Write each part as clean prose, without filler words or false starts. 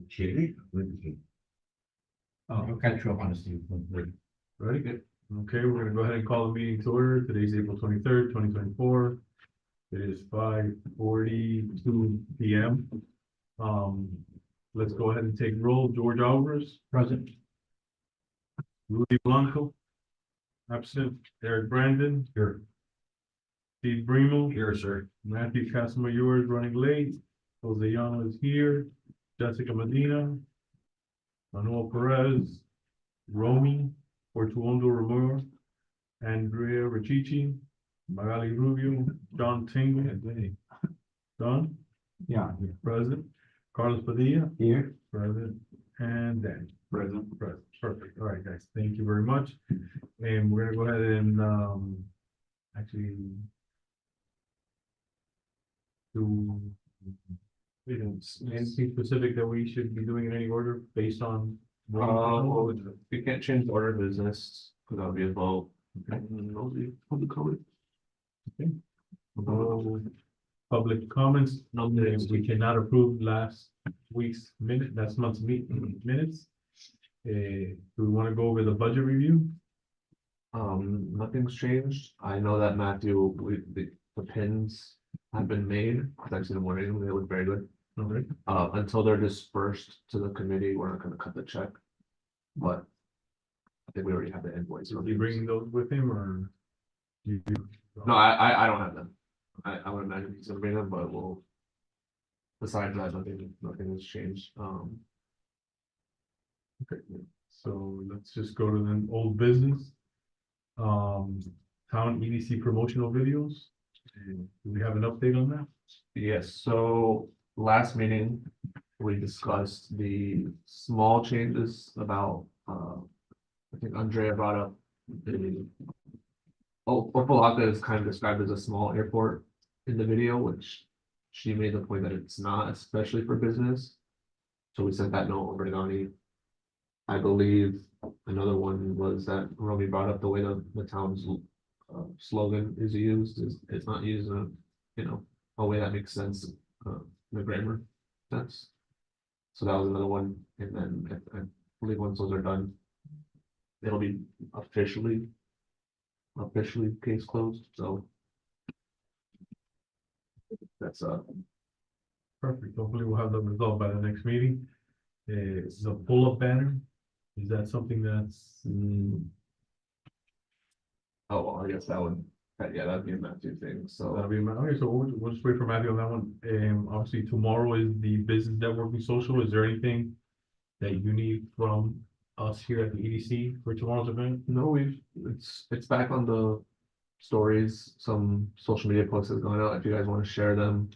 Chile? I'll catch you up on this. Very good. Okay, we're gonna go ahead and call the meeting to order. Today's April 23rd, 2024. It is 5:42 PM. Let's go ahead and take roll. George Alvarez, Present. Rudy Blanco, absent. Eric Brandon. Here. Steve Bremo. Here, sir. Matthew Casamayor is running late. Joseyano is here. Jessica Medina. Manuel Perez. Romy. Portuondo Romero. Andrea Richichi. Magali Rubio. John Tingle. Don. Yeah. Present. Carlos Padilla. Here. Present. And Dan. Present. Present. Perfect. All right, guys. Thank you very much. And we're gonna go ahead and actually do anything specific that we should be doing in any order based on. Well, we can't change the order of business, because that'll be a vote. And that'll be public comment. Public comments. Nominations. We cannot approve last week's last month's minutes. Do we want to go over the budget review? Nothing's changed. I know that Matthew, the pins have been made. I've actually the morning, they look very good. Okay. Until they're dispersed to the committee, we're not gonna cut the check. But I think we already have the invoice. Are you bringing those with him or? You? No, I don't have them. I would imagine he's gonna bring them, but we'll. Besides that, nothing has changed. Okay, so let's just go to the old business. Town EDC promotional videos. Do we have an update on that? Yes, so last meeting, we discussed the small changes about, I think Andrea brought up the. Opelika is kind of described as a small airport in the video, which she made the point that it's not, especially for business. So we sent that note over to Donnie. I believe another one was that Romy brought up the way the town's slogan is used, it's not used in a way that makes sense, the grammar sense. So that was another one, and then I believe once those are done, it'll be officially case closed, so. That's Perfect. Hopefully we'll have the result by the next meeting. The pull-up banner, is that something that's? oh, well, I guess that'd be a Matthew thing, so. That'll be, okay, so we'll just wait for Matthew on that one. Obviously tomorrow is the business networking social. Is there anything that you need from us here at the EDC for tomorrow's event? No, it's back on the stories, some social media posts have gone out, if you guys want to share them.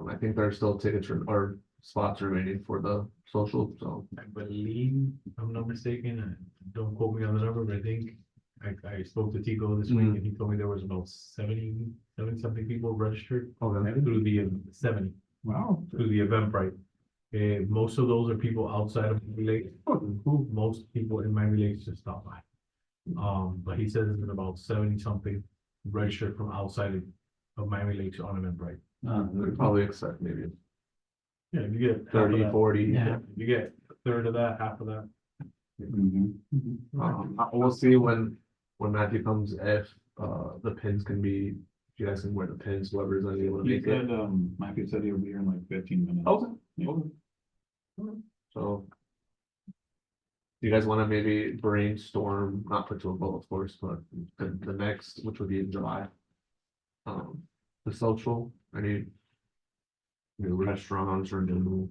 I think there are still tickets or spots remaining for the social, so. I believe, if I'm not mistaken, don't quote me on the number, but I think I spoke to Tico this week and he told me there was about 70 something people registered through the 70. Wow. Through the Eventbrite. Most of those are people outside of Miami Lakes. Most people in Miami Lakes just stop by. But he says there's been about 70 something registered from outside of Miami Lakes on Eventbrite. We probably expect maybe Yeah, if you get 30, 40. Yeah. if you get a third of that, half of that. We'll see when Matthew comes, if the pins can be, if you guys can wear the pins, whoever's unable to He make it. said, Matthew said he'll be here in like 15 minutes. Okay. Yeah. Okay. So. Do you guys want to maybe brainstorm, not put to a vote, of course, but the next, which would be in July? The social, any new restaurants or new.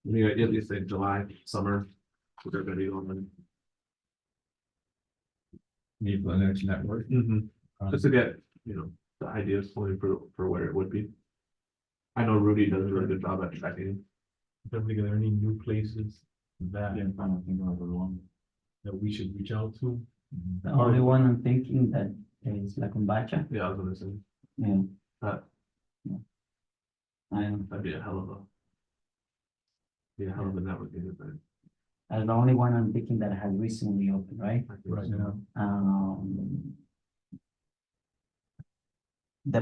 Yeah, at least in July, summer, so they're gonna be on the. Need for the next network. Just to get, the ideas flowing for where it would be. I know Rudy does a really good job at tracking. Don't think there are any new places that Yeah, I'm trying to think of one. that we should reach out to. The only one I'm thinking that is La Combacha. Yeah, I was gonna say, Yeah. That- Yeah. I am, that'd be a hell of a. Yeah, hell of a networking event. that's the only one I'm thinking that has recently opened, right? Right now.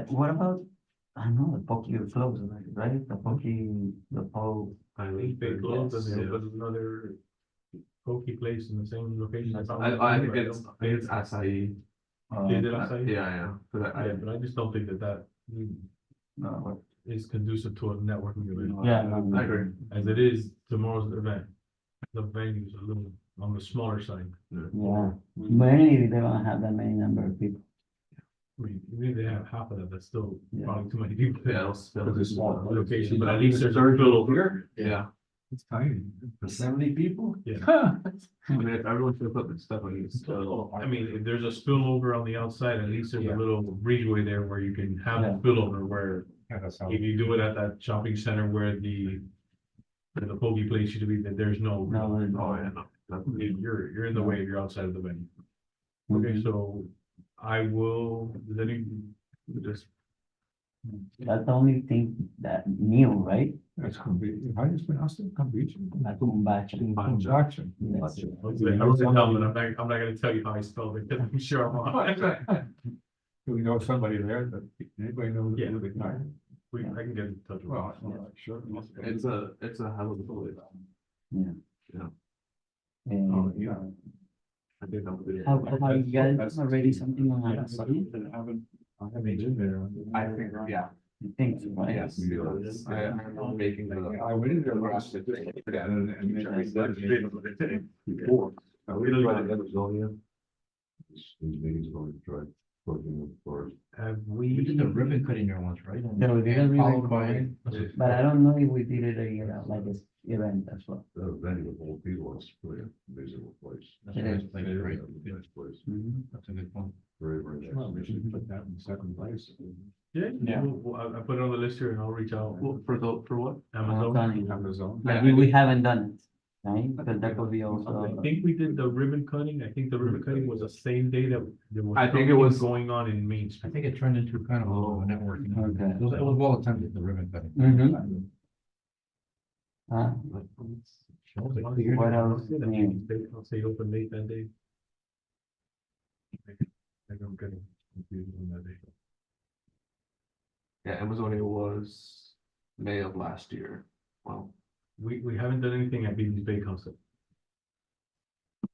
What about I don't know, the Poke is closed, right? The Poke. I think they closed and they Yes. opened another pokey place in the same location. I think it's acai. Is it acai? Yeah, but Yeah, but I just don't think that No, is conducive to a networking event. yeah, no, I agree. As it is tomorrow's event, the venue's a little on the smaller side. yeah, mainly they don't have that many number of people. I mean, even if they have half of that, that's still Yeah. probably too many people. Yeah, it'll spill. It's a small Location, but at least there's a spillover. Here, Yeah, it's tiny, for 70 people? Yeah. I mean, if everyone should put their stuff on, it's still. I mean, if there's a spillover on the outside, at least there's Yeah. a little breezeway there where you can have a Yeah. spillover where Yeah, that's how. if you do it at that shopping center where the pokey place used to be, that there's no. No, Oh, yeah, no. You're in the way if you're outside of the venue. Okay, so I will, does any, just, That's the only thing that new, right? That's convenient. How do you pronounce it? Convenient. Like Kumbacha. Conjunction. Yes. I wrote it down, but I'm not gonna tell you how I spelled it, because I'm sure I'm on. Do we know somebody there that, anybody know? Yeah. who they hired? I can get in touch with Well, you. sure. It's a hell of a building. Oh, And yeah. I think that would be. have you guys already something on that? Yes, I haven't been there. I think, yeah. I think, so, right? Yes. I'm making the. I went in there last year, just looked at it, and then I said, before. We don't got it. These meetings are going to try working with stores. Have We did the ribbon cutting there once, right? No, we didn't really Followed go by- in, but I don't know if we did it like this event as well. The venue of old people is really an amazing place. That's It a is. nice place, right? Nice place, Mhm. That's a good point. very, very nice. Well, we should put that in second place. Yeah, Yeah. I put it on the list here and I'll reach out. Well, for what? Amazon. Amazon. Like we haven't done it, right? Because that could be I also. think we did the ribbon cutting. I think the ribbon cutting was the same day that there was. I think it something was- going on in Main I Street. think it turned into kind of a little networking. Okay. It was well attended, the ribbon cutting. Mhm. What else? I'll say open late that day. I think I'm getting confused on that day. Yeah, Amazonia was May of last year. Well, We haven't done anything at BB's Bakehouse.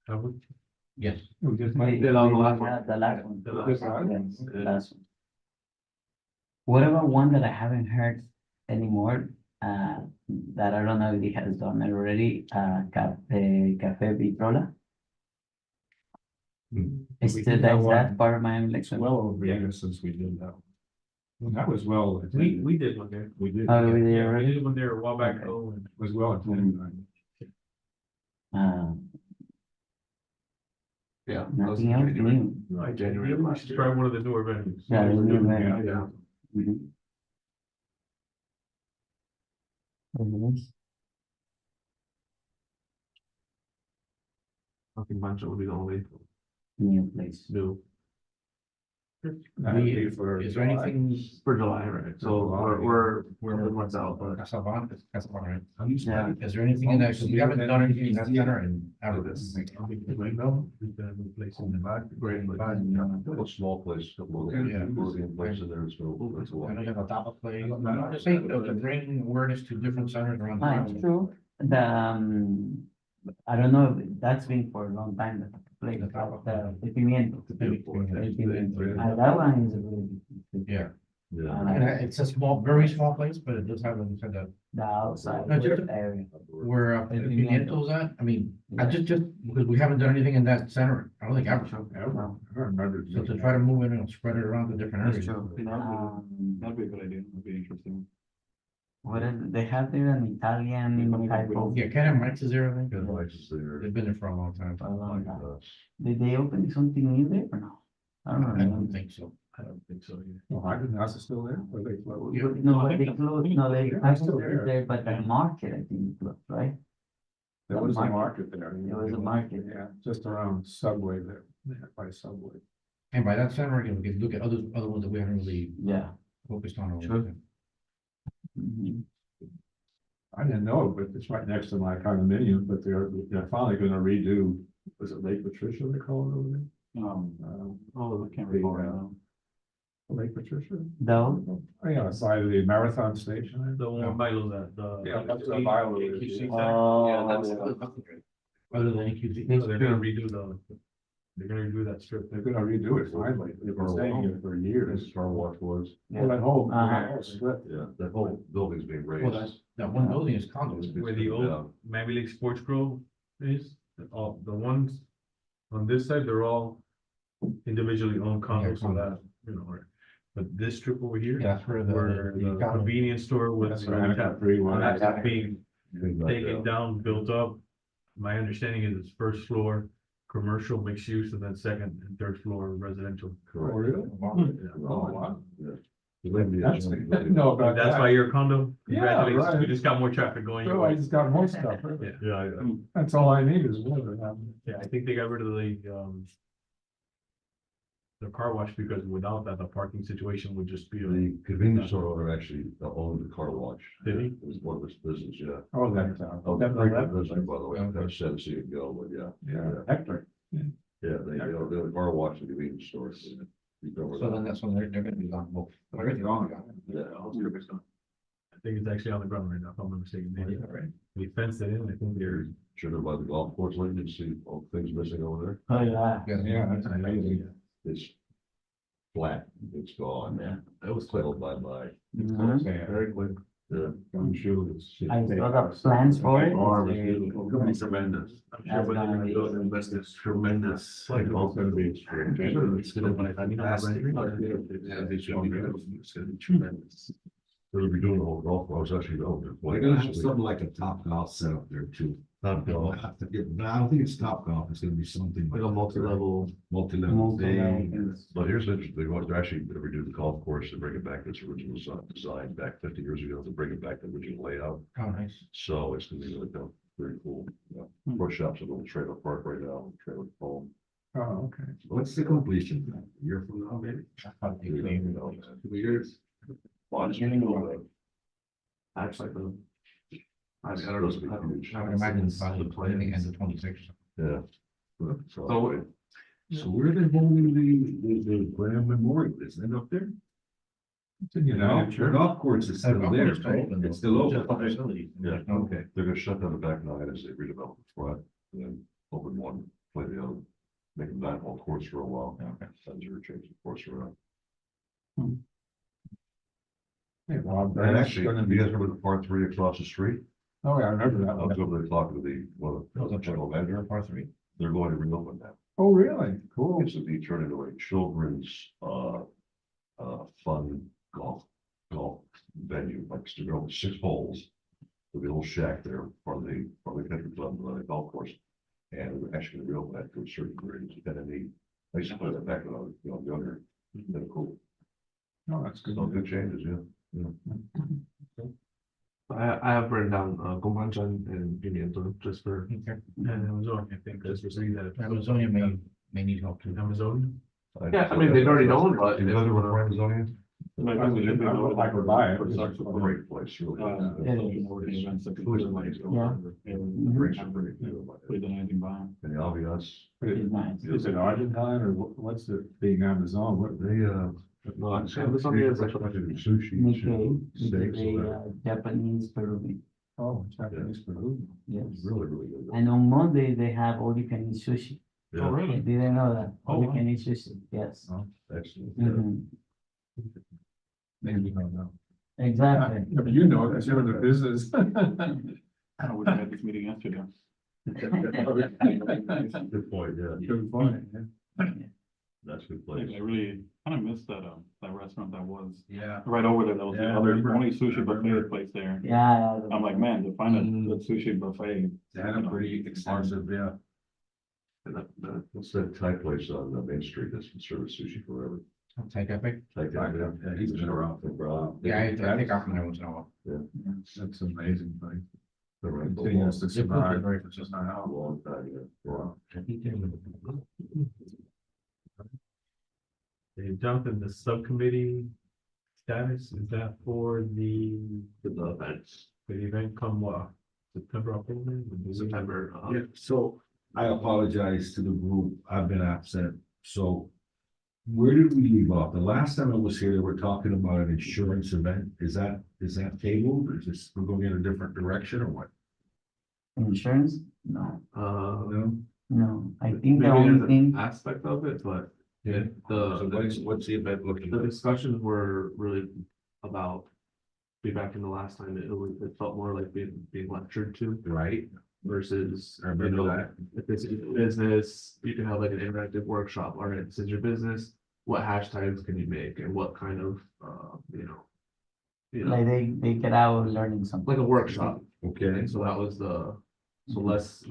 Have we? Yes. We just Wait, Yeah, that was the we last one. had the last one. The last This one. one? Yes, the last one. What about one that I haven't heard anymore, that I don't know if he has done it already, Cafe Vitrola? Is We that, did that is one. that part of my It's election? well over a year since we did that. Well, that was well. We did one there. We did. Oh, we did Yeah, we already? did one there a while back Okay. ago. And Was well attended. yeah. that was in Nothing else January. new. No, I January Maybe we last should year. try one of the newer venues. Yeah, the new Yeah, venue. yeah. Mhm. Mhm. I think Bancho would be the only New place. new That'd be for Is there July. anything? for July, right? So July, we're We're months out, but Casavan, Casavan, right? Yeah. Is there anything in that, because we haven't done anything in that center in ever. Place in the back. great. A small place, couple of, Yeah. working place in there, so that's a I lot. know you have a top of play, I'm just saying, to bring awareness to different centers around. the Ah, country. it's true, I don't know, if that's been for a long time, the place, The top the of- pimiento. The big one. El pimiento. That one is a really good. Yeah, Yeah. and it's a small, very small place, but it does have, like you said, that The outside No, just- area. where El Pimiento's at, I mean, I just, because we haven't done anything in that center, I don't think ever. No, I don't remember. So to try to move it and spread it around to different that's areas. true. That'd be a good idea. That'd be interesting. What is, they have there an Italian type of. Yeah, Ken and Mike's is there, I think, Good lights there. they've been there for a long time. For a long Like, time. Did they open something new there or no? I don't I know. don't think so. I don't think so. either. Oh, I didn't, house is still there, or they closed? Yeah. No, but they closed, no, they, Yeah, I it's still still there. there, but the market, I think, closed, right? There was a market there. There was a market. Yeah, just around Subway there, by Subway. And by that center, again, we can look at other ones that we haven't really Yeah. focused on. all Sure. the time. Mhm. I didn't know it, but it's right next to my condominium, but they're finally gonna redo, was it Lake Patricia they call it over there? Oh, I can't recall right now. Lake Patricia. Those, Oh, yeah, side of the marathon station. The one by that, Yeah, that's what Milo is, AQC yeah. center. oh, Other than AQC. No, they're gonna redo they're gonna redo that strip. They're gonna redo it finally. They've been saying it for years. This car wash was, Well, that whole, Uh-huh. split. yeah, that whole building's being Well, raised. that one building is condos. Where the old Miami Lake Sports Grove is, all the ones on this side, they're all individually owned condos, so that, you know, but this strip over here. Yeah, that's where the. Where the condo- convenience store was, That's what Hancock Three was. that's being Things like taken that. down, built up. My understanding is it's first floor, commercial mixed use, and then second and third floor residential. Oh, Correct. really? Yeah. Oh, wow. Yeah. The lady is- That's, no, about That's that. why your condo, Yeah, congratulations, you right. just got more traffic going. your Oh, I way. just got more stuff. Yeah. Yeah, That's all I need is water. Yeah, I think they got rid of the car wash because without that, the parking situation would just be. the convenience store owner actually owned the car wash. Did he? It was one of his business, yeah. Oh, that, Oh, that, very that, good business, by the way, Okay. that's sad to see it go, but yeah. yeah, Hector. Yeah, they're the car wash and convenience stores. You cover So then that. that's when they're gonna be gone, well, they're gonna be gone. Yeah. I think it's actually on the ground right now, if I'm not mistaken. They Right. we fenced it in, I think they're. Should have by the golf course, like you see all the things missing over oh, yeah. Yeah, that's amazing. there. It's flat, it's gone. Yeah. It was settled by. Mhm. Very quick. Yeah. I'm sure it's. I saw the plans for it. It's tremendous. I'm sure what they're gonna build and invest is tremendous. Like, it's gonna be extreme. It's gonna be fantastic. Yeah, they should be good. It's gonna be tremendous. They'll be doing the whole golf course, actually, over. They're gonna have something like a Top Golf set up there too. Top golf. But I don't think it's Top Golf, it's gonna be something Like a multi-level. multi-level thing. Multi-level. But here's the interesting, they want to actually redo the golf course and bring it back to its original design back 50 years ago, to bring it back to the original layout. Oh, nice. So it's gonna be really cool, very cool. Yeah. Hmm. Pro shop's a little trailer park right now, trailer home. Oh, okay. What's the completion time? A year from now, maybe? 2 years? Actually, the. I It's don't know. supposed to be huge. I would imagine it's by the end of 26. Yeah. So- So where are they holding the Graham Memorial? Isn't it up there? It's in United The Church. golf course is still there, right? It's still open. Yeah. Okay. They're gonna shut down the back nine as they redevelop the front, and then open one, play the other, make them 9-hole course for a while. Okay. Sends her change the course around. Hey, Rob, And that's actually, gonna you be, guys remember the part 3 across the street? oh, yeah, I remember I was that. over there talking to the general manager. Par three. They're going to reopen that. Oh, really? Cool. It's to be turned into a children's, fun golf venue, like to go 6 holes. With a little shack there for the country club, the golf course. And we're actually gonna reopen that to a certain degree, it's kind of neat. I used to play that back when I was, younger, kind of cool. Oh, that's good. So good changes, yeah. I have written down, Comanche and Pimiento, just for. And Amazon, I think, that's what saying that. Amazonia may need help too. Amazon. Yeah, I mean, they've already known, but. You guys ever friends on it? I would like to buy it. It's a great place, really. Yeah. Drinks are pretty good. And the ambiance, It's nice. Is it Argentine or what's it being Amazon? What, they, No, actually, Amazon is like. sushi, Nikkei, steaks, Japanese Peruvian, oh, Japanese food. yes. really, really good. And on Monday, they have all you can eat sushi. Yeah, I didn't know that. Oh, All you wow. can eat sushi, yes. excellent. Yeah. Mhm. Maybe you don't know. Exactly. Yeah, but you know, because you're in the business. I don't know, we had this meeting yesterday. Good point, yeah, Good point, yeah. that's a good I place. really kind of missed that, that restaurant that was Yeah. right over there. That was the Yeah, I other, remember. only sushi buffet place there. Yeah. I'm like, man, to find a good sushi buffet. That are pretty expensive, yeah. What's that Thai place on Main Street that's been serving sushi forever? Take epic. Thai guy, Yeah, he's been around for a while. Yeah, I take off from there once in a while. That's an amazing thing. The right. Continues to Zip code is survive. very consistent. A long time, yeah. Wow. Hey, Jonathan, the subcommittee status, is that for the Events. event come what? September, October? September. Yeah, so I apologize to the group, I've been absent, so Where did we leave off? The last time I was here, they were talking about an insurance event. Is that tabled? Or is this, we're going in a different direction or what? Insurance? No, No? no, I think maybe the only there's thing, an aspect of it, but Yeah. So the, what's the event looking the like? discussions were really about feedback from the last time. It felt more like being lectured to Right? versus, I you remember know, that. if this is your business, you can have like an interactive workshop. All right, this is your business. What hashtags can you make and what kind of, like they get out learning something. like a workshop. Okay. And so that was so less.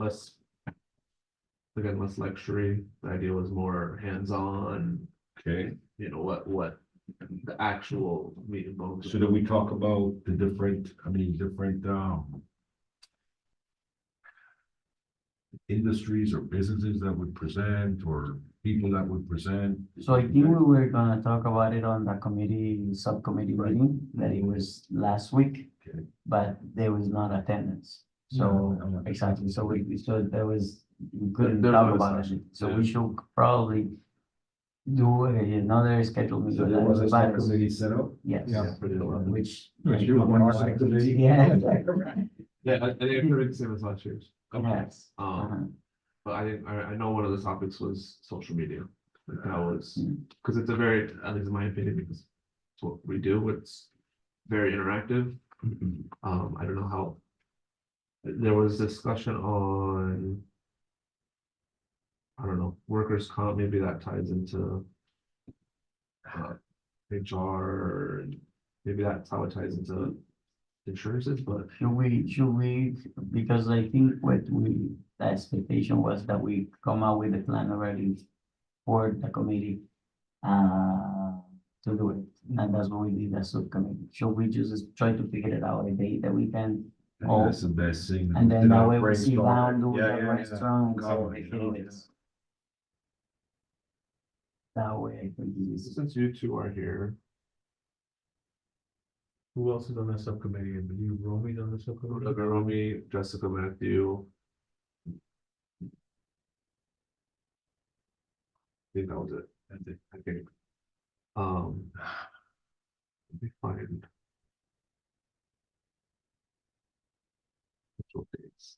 Again, less lecturing. The idea was more hands-on, Okay. what the actual meat and bones. So did we talk about the different, industries or businesses that would present or people that would present? So I think we were gonna talk about it on the subcommittee meeting, that it was last week, Okay. but there was not attendance. So, No. exactly, so we couldn't There's talk no about it, discussion. so Yeah. we should probably do another scheduled meeting. So there was a subcommittee set up? Yes. Yeah, for the 11th. Which. Which you want our subcommittee? Yeah. Yeah, I think it could be the same as last year's. Yes. Um, but I know one of the topics was social media. Like that was, because it's a very, at least in my opinion, because it's what we do, it's very interactive. I don't know how. There was discussion on, I don't know, workers' comp, maybe that ties into HR, and maybe that's how it ties into insurances, but Should we, because I think the expectation was that we come out with a plan already for the committee, to do it, and that's what we did as subcommittee. Should we just try to figure it out a day that we can, I think that's the best thing. and then that way we sit Brainstorm. down, do Yeah, the yeah, yeah. restaurant, and Oh, say, you know, okay, let's. That way I think it's. since you two are here, Who else is on that subcommittee? I believe Romy's on the subcommittee. Romy, Jessica, Matthew. I think that was it. I think. Let me find. Which dates.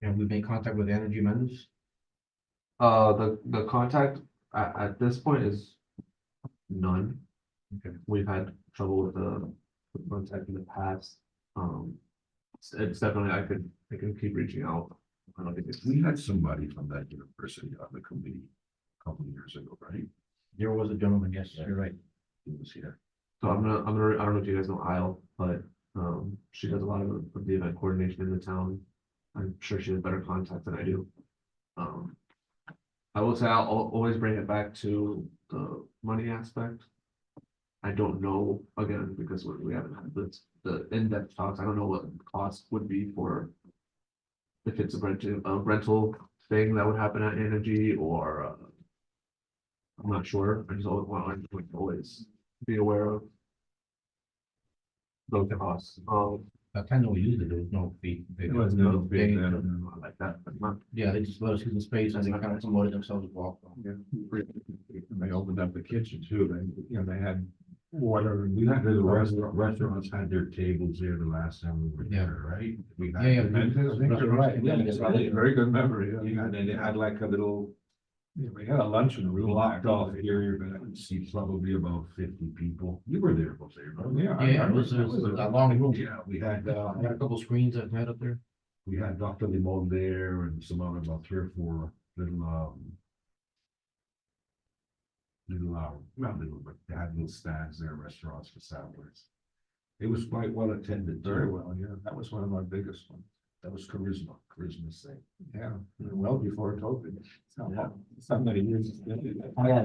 And we made contact with Energy Mendes. The contact at this point is none. Okay. We've had trouble with the contact in the past. It's definitely, I can keep reaching out. I don't think it's. We had somebody from that university on the committee a couple of years ago, right? There was a gentleman, yes, you're right. He was here. So I don't know if you guys know Isle, but, she does a lot of the event coordination in the town. I'm sure she has better contact than I do. I will say I'll always bring it back to the money aspect. I don't know, again, because we haven't had the in-depth talks, I don't know what the cost would be for. If it's a rental thing that would happen at Energy or, I'm not sure, I just always want to always be aware of. Those costs, That time that we used it, there was no fee. There was no fee, They- I like that, but not. Yeah, they just let us use the space and they kind of promoted themselves as well. They opened up the kitchen too, they had water. We had the restaurants had their tables there the last time we were Yeah. there, right? We had- Yeah, yeah. I think you're right, yeah, it's a very good memory, Yeah, and then they had like a little Yeah, we had a luncheon room. blocked off area that would seat probably about 50 people. You were there, Jose, right? Yeah. I Yeah, it remember was that. a long room. Yeah, we had, I had a couple screens that we had up there. we had Dr. Limon there and some other, about 3 or 4 little, not little, but they had little stands there, restaurants for samplers. It was quite well attended. Very well, yeah, that was one of my biggest ones. That was charisma's thing. Yeah, well before COVID. So many years. Oh, yeah,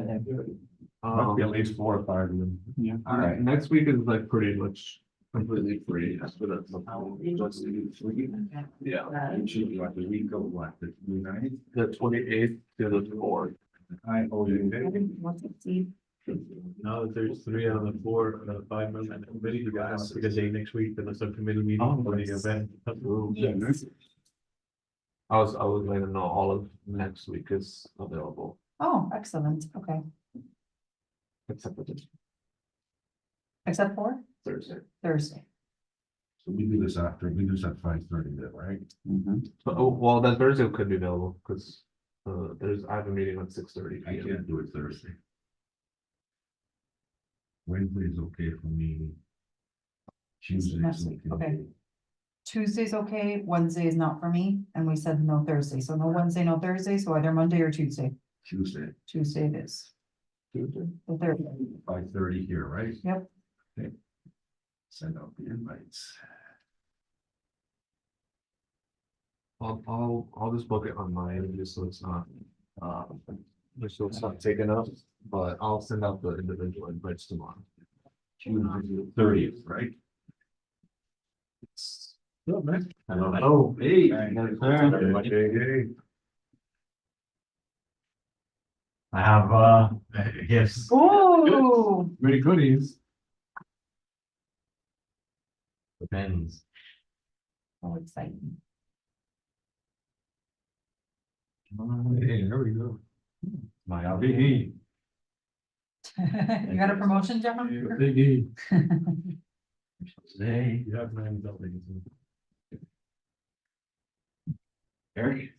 Must be at least 4 or 5 of them. Yeah. All right, next week is like pretty much completely free. After that. Yeah, It should be like the week of what, the 29th? the 28th to the 4th. I owe you. Now that there's 3 out of the 4, 5 members in the committee, you guys pick a day next week for the subcommittee meeting for the event. Yes. I was letting them know all of next week is available, Oh, excellent, okay, except for this except for Thursday. Thursday. So we do this at 5:30 then, right? Mhm. But, oh, well, then Thursday could be available, because, I have a meeting at 6:30 I p.m. can't do it Thursday. Wednesday is okay for me. Tuesday Next is week, okay. okay. Tuesday's okay, Wednesday is not for me, and we said no Thursday, so no Wednesday, no Thursday, so either Monday or Tuesday. Tuesday, Tuesday it is. Tuesday. The third, 5:30 here, right? Yep. Okay. Send out the invites. I'll just book it on my end, just so it's not, just so it's not taken up, but I'll send out the individual invites tomorrow. Tuesday, 30th, right? Oh, hey. Hey. I have, gifts. ooh, Pretty goodies. The pens. oh, exciting. Hey, there we go. My big You got a promotion, John? Big E. Today. You have my adult things. Eric.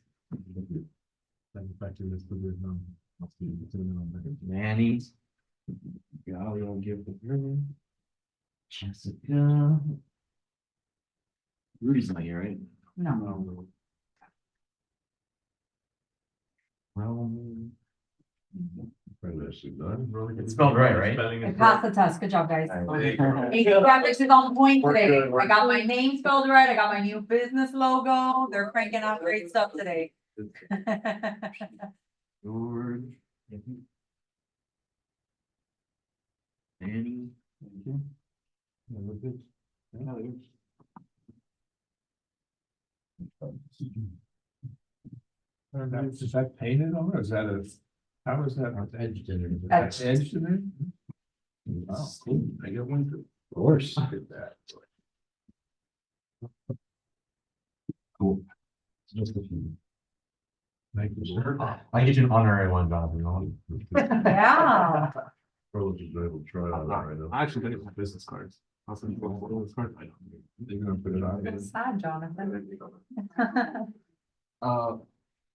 Manny. Golly, I'll give the girl. Jessica. Rudy's not here, right? No, It's spelled right? I passed the test, good job, guys. Alright. Hey, congratulations on the point We're today, good, we're I got my name spelled right, I got my new business logo, they're cranking out great stuff today. George. Annie. Is that painted on or is that how is that? Edged in it. Etched. Edged in it? Wow, I got one. Of course. Look at that. Cool. Just a few. Thank you, sir. I get you an honorary one, Bob, you know? Yeah. Probably just able to try it out right now. I actually didn't have business cards. I'll send you a business card. They're gonna put it on. It's sad, Jonathan.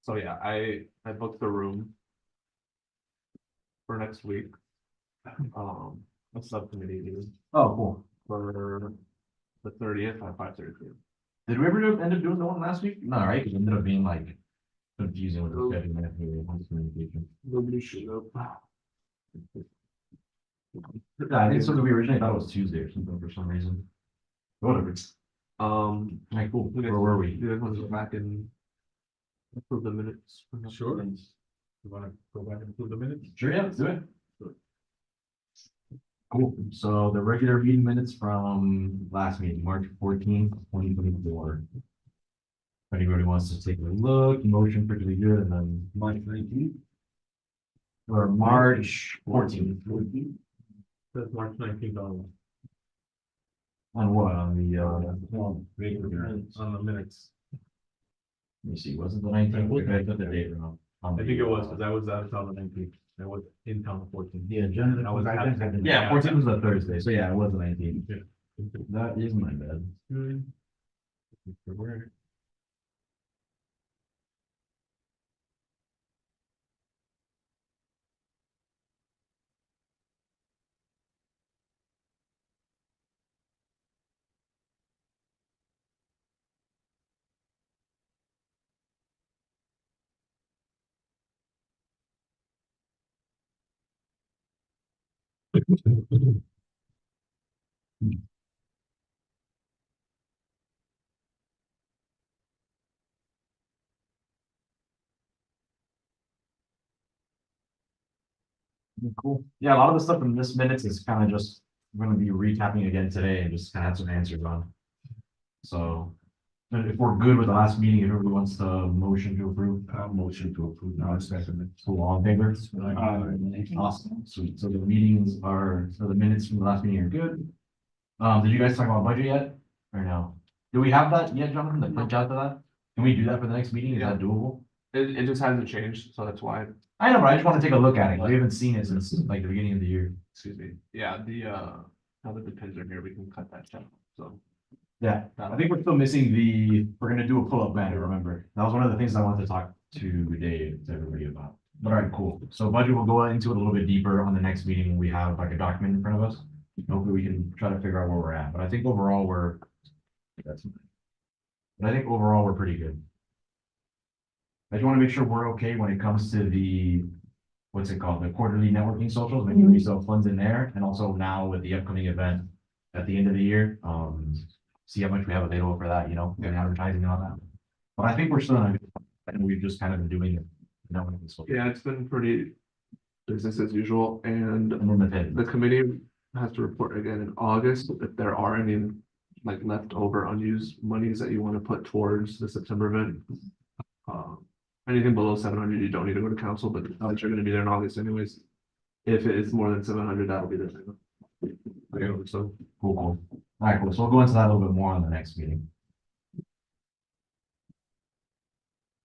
So yeah, I booked the room for next week. A subcommittee meeting Oh, cool. for the 30th at 5:30 p.m. Did we ever end up doing the one last week? No, right? Because it ended up being like confusing with the schedule and communication. Nobody showed up. Yeah, I think so. We originally thought it was Tuesday or something for some reason. Whatever. Like, Cool. Where were we? You guys want to go back and approve the minutes? Sure. You wanna go back and approve the minutes? Sure, yeah, let's do it. Cool, so the regular meeting minutes from last meeting, March 14th, 2024. If anybody wants to take a look, motion pretty good, and then March 19th. or March 14th. That's March 19th On what, on the, on the minutes. let me see, wasn't the 19th? Okay, I put the date wrong. I think it was, because I was out of town on the 19th. I was in town the 14th. The agenda. I was absent. Yeah, 14th was a Thursday, so yeah, it was the 19th. Yeah. That is my bad. Good. Cool. Yeah, a lot of the stuff in this minutes is kind of just, we're gonna be recapping again today and just kind of have some answers on. So, and if we're good with the last meeting, if everybody wants to motion to approve. Motion to approve. Now it's second. Cool, all in favor? Awesome, sweet. So the meetings are, so the minutes from the last meeting are good. Did you guys talk about budget yet? Or no? Do we have that yet, Jonathan, the punch out to that? Can we do that for the next meeting? Is that doable? It just hasn't changed, so that's why, I know, but I just wanna take a look at it. 'Cause we haven't seen it since like the beginning of the year. excuse me, yeah, now that the pins are here, we can cut that down, so. Yeah, I think we're still missing we're gonna do a pull-up banner, remember? That was one of the things I wanted to talk to Dave, to everybody about. All right, cool. So budget, will go into it a little bit deeper on the next meeting when we have like a document in front of us. Hopefully we can try to figure out where we're at, but I think overall but I think overall we're pretty good. I just wanna make sure we're okay when it comes to what's it called, the quarterly networking socials, maybe we still have funds in there, and also now with the upcoming event at the end of the year, see how much we have available for that, and advertising and all that. But I think we're still, and we've just kind of been doing it. Yeah, it's been pretty business as usual, and And then the pin. the committee has to report again in August if there are any like leftover unused monies that you want to put towards the September event. Anything below 700, you don't need to go to council, but you're gonna be there in August anyways. If it is more than 700, that'll be the thing. Okay, so Cool. All right, cool. So we'll go into that a little bit more on the next meeting.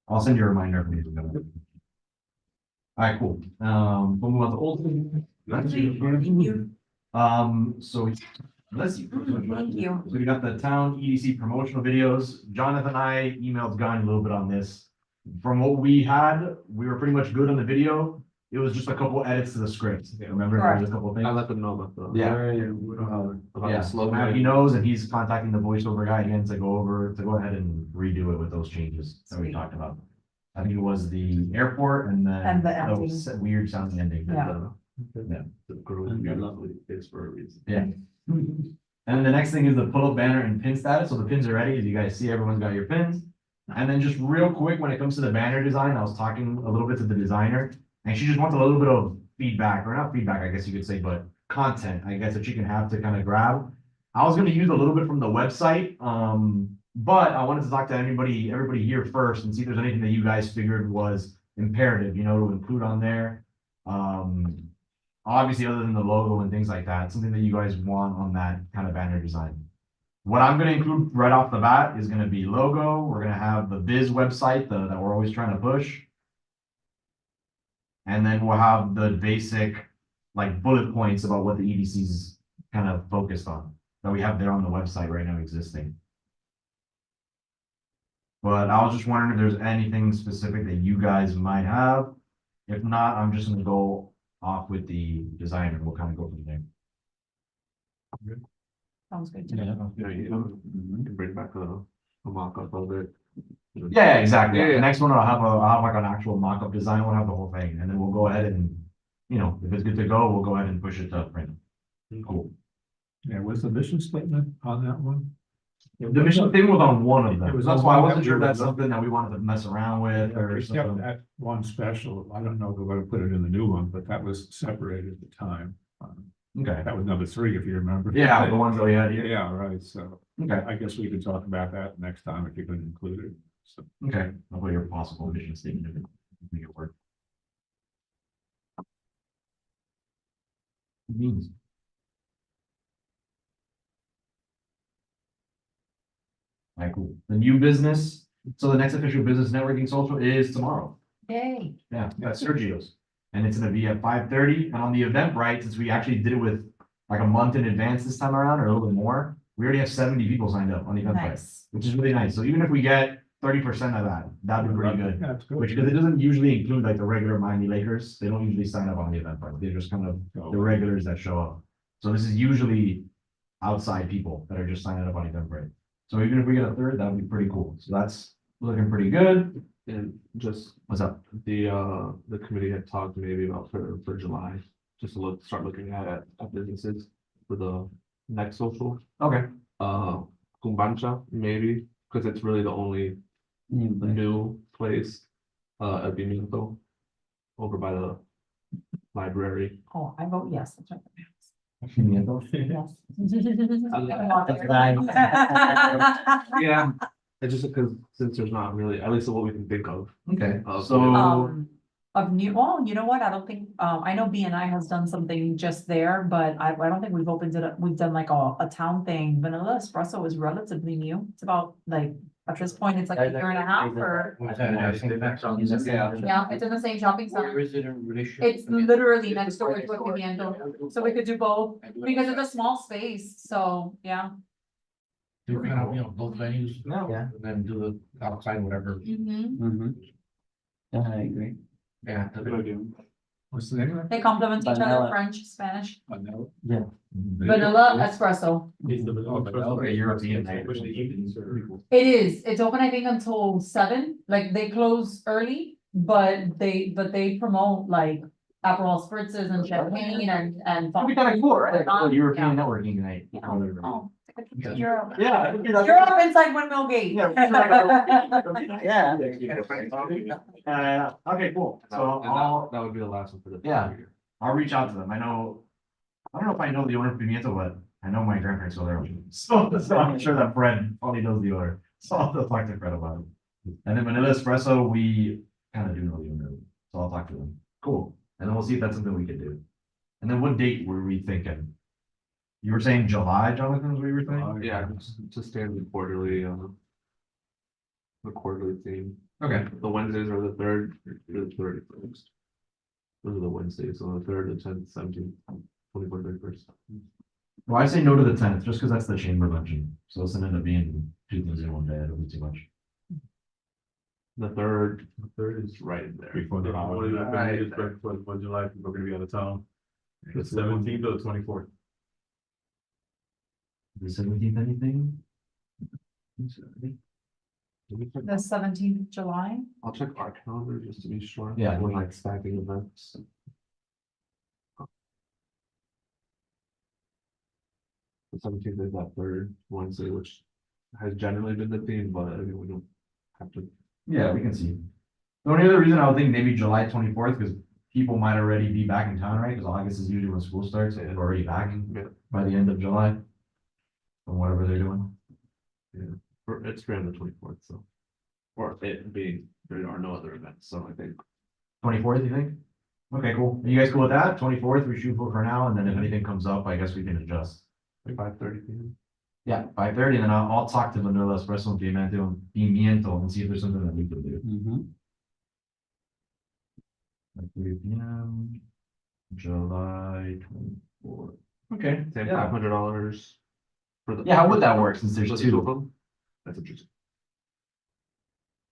I'll send you a reminder if we need to go. All right, cool. We'll move on to old. Thank you. So let's see. Thank you. So we got the town EDC promotional videos. Jonathan and I emailed Guy a little bit on this. From what we had, we were pretty much good on the video. It was just a couple edits to the script. Remember, there was a couple things. I let them know about the. Yeah. About Yeah, the so slow. now he knows, and he's contacting the voiceover guy again to go ahead and redo it with those changes that we Sweet. talked about. I think it was the airport and then. And the those weird sounding ending. Yeah. Yeah. The girl you lovely is for a reason. Yeah. And then the next thing is the pull-up banner and pin status. So the pins are ready. As you guys see, everyone's got your pins. And then just real quick, when it comes to the banner design, I was talking a little bit to the designer. And she just wants a little bit of feedback, or not feedback, I guess you could say, but content, I guess, that you can have to kind of grab. I was gonna use a little bit from the website, but I wanted to talk to everybody here first and see if there's anything that you guys figured was imperative, to include on there. Obviously, other than the logo and things like that, something that you guys want on that kind of banner design. What I'm gonna include right off the bat is gonna be logo. We're gonna have the biz website that we're always trying to push. And then we'll have the basic, like, bullet points about what the EDC's kind of focused on, that we have there on the website right now existing. But I was just wondering if there's anything specific that you guys might have. If not, I'm just gonna go off with the design and we'll kind of go from there. Sounds good. Yeah. You can bring back a mock-up of it. Yeah, exactly. Yeah. The next one, I'll have like an actual mock-up design. We'll have the whole thing, and then we'll go ahead and, if it's good to go, we'll go ahead and push it to print. Cool. Yeah, was the mission statement on that one? The mission thing was on one of It them. was That's on why I one wasn't that sure if we that's were- something that we wanted to mess around with or We kept something. that one special. I don't know if we're gonna put it in the new one, but that was separated at the time. Okay. That was number 3, if you remember. Yeah, the ones that we had here. Yeah, right, so Okay. I guess we could talk about that next time if you could include it. So, Okay. I'll put your possible mission statement if it make it work. Means. Alright, cool. The new business, so the next official business networking social is tomorrow. Yay. Yeah, that's Sergio's. And it's gonna be at 5:30, and on the Eventbrite, since we actually did it with like a month in advance this time around, or a little bit more, we already have 70 people signed up on the Eventbrite, Nice. which is really nice. So even if we get 30% of that, that'd be pretty good. That's good. Which, because it doesn't usually include like the regular Miami Lakers, they don't usually sign up on the Eventbrite, they're just kind of the regulars that show up. So this is usually outside people that are just signing up on Eventbrite. So even if we get a third, that would be pretty cool. So that's looking pretty good. And just What's up? the committee had talked maybe about for July, just to start looking at businesses for the next social. Okay. Kumbancha, maybe, because it's really the only new place, at Bimento, over by the library. Oh, I vote yes. That's right. Yes. Yeah. It's just because, since there's not really, at least what we can think of. Okay, So- so, Of new, oh, you know what? I don't think, I know BNI has done something just there, but I don't think we've opened it up. We've done like a town thing. Vanilla Espresso is relatively new. It's about like At this point, it's like a year and a half or, Was that in that same background? yeah, it's in the same shopping center. Where is it in relation? It's literally next door to a Pimiento, so we could do both, because it's a small space, so, yeah. Do kind of, both venues. Yeah. And then do the outside, whatever. Mm-hmm. Yeah, I agree. Yeah. Good idea. What's the name of They complement each other, Vanilla. French, Spanish, it? vanilla espresso. It's the vanilla Oh, espresso. okay, European night. Especially evenings or- It is, it's open, I think, until 7, like, they close early, but they promote like Aperol spritzes and champagne and. That'd be kind of cool, right? Like, European Yeah. networking night. Yeah. Oh, Europe. Yeah. Europe inside Windmill Gate. Yeah. Yeah. Okay, cool. So And I'll, that would be the last one for the. Yeah. I'll reach out to them. I don't know if I know the owner of Pimiento, but I know my grandparents go there. So I'm sure that Fred probably knows the owner. So I'll talk to Fred about it. And then Vanilla Espresso, we kind of do know the owner. So I'll talk to them. Cool. And then we'll see if that's something we can do. And then what date were we thinking? You were saying July, Jonathan, is what you were saying? Yeah, just standard quarterly, the quarterly theme. Okay. The Wednesdays are the 3rd, through the 31st. Those are the Wednesdays, so the 3rd, the 10th, 17th, 24th, 31st. Well, I say no to the 10th, just because that's the chamber luncheon. So it's gonna end up being 2 things in one day. It'll be too much. The third is right in there. Before the holiday, Right it's there. for July, people are gonna be out of town. The 17th or the 24th. The 17th, anything? The 17th of July. I'll check our calendar just to be sure. Yeah. We're like stacking events. The 17th is that 3rd Wednesday, which has generally been the theme, but I mean, we don't have to. Yeah, we can see. The only other reason I would think maybe July 24th, because people might already be back in town, right? Because August is usually when school starts, and we're already back Yeah. by the end of July. From whatever they're doing. It's around the 24th, so. Or it being, there are no other events, so I think. 24th, you think? Okay, cool. Are you guys cool with that? 24th, we shoot for now, and then if anything comes up, I guess we can adjust. 5:30 p.m. Yeah, 5:30, and then I'll talk to Vanilla Espresso and Pimiento and see if there's something that we can do. Mm-hmm. Like 3 p.m. July 24th. Okay, Same yeah. $500 for the. Yeah, how would that work since for there's the two of two? them? That's interesting.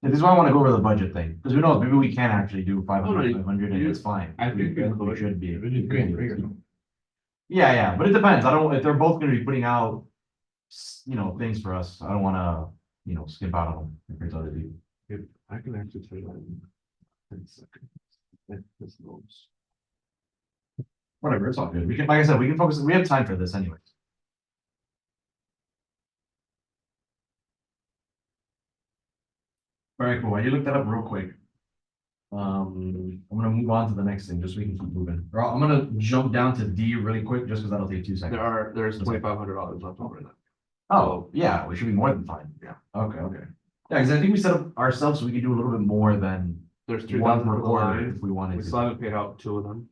This is why I want to go over the budget thing, because who knows, maybe we can actually do 500, Oh, no, 500 and it's fine. I think We should be. Good. Yeah, but it depends. I don't, if they're both gonna be putting out, things for us, I don't wanna, skip out on them. If there's other people. If I can actually tell you in 10 seconds. If this goes. Whatever, it's all good. We can, like I said, we can focus, we have time for this anyways. All right, cool. While you look that up real quick. I'm gonna move on to the next thing, just so we can keep moving. Or I'm gonna jump down to D really quick, just because that'll take 2 seconds. There's $2,500 left over that. Oh, yeah, we should be more than fine. Yeah. Okay. Yeah, because I think we set up ourselves so we can do a little bit more than There's one 2,000 per for the quarter line. if we wanted We to. still haven't paid out 2 of them.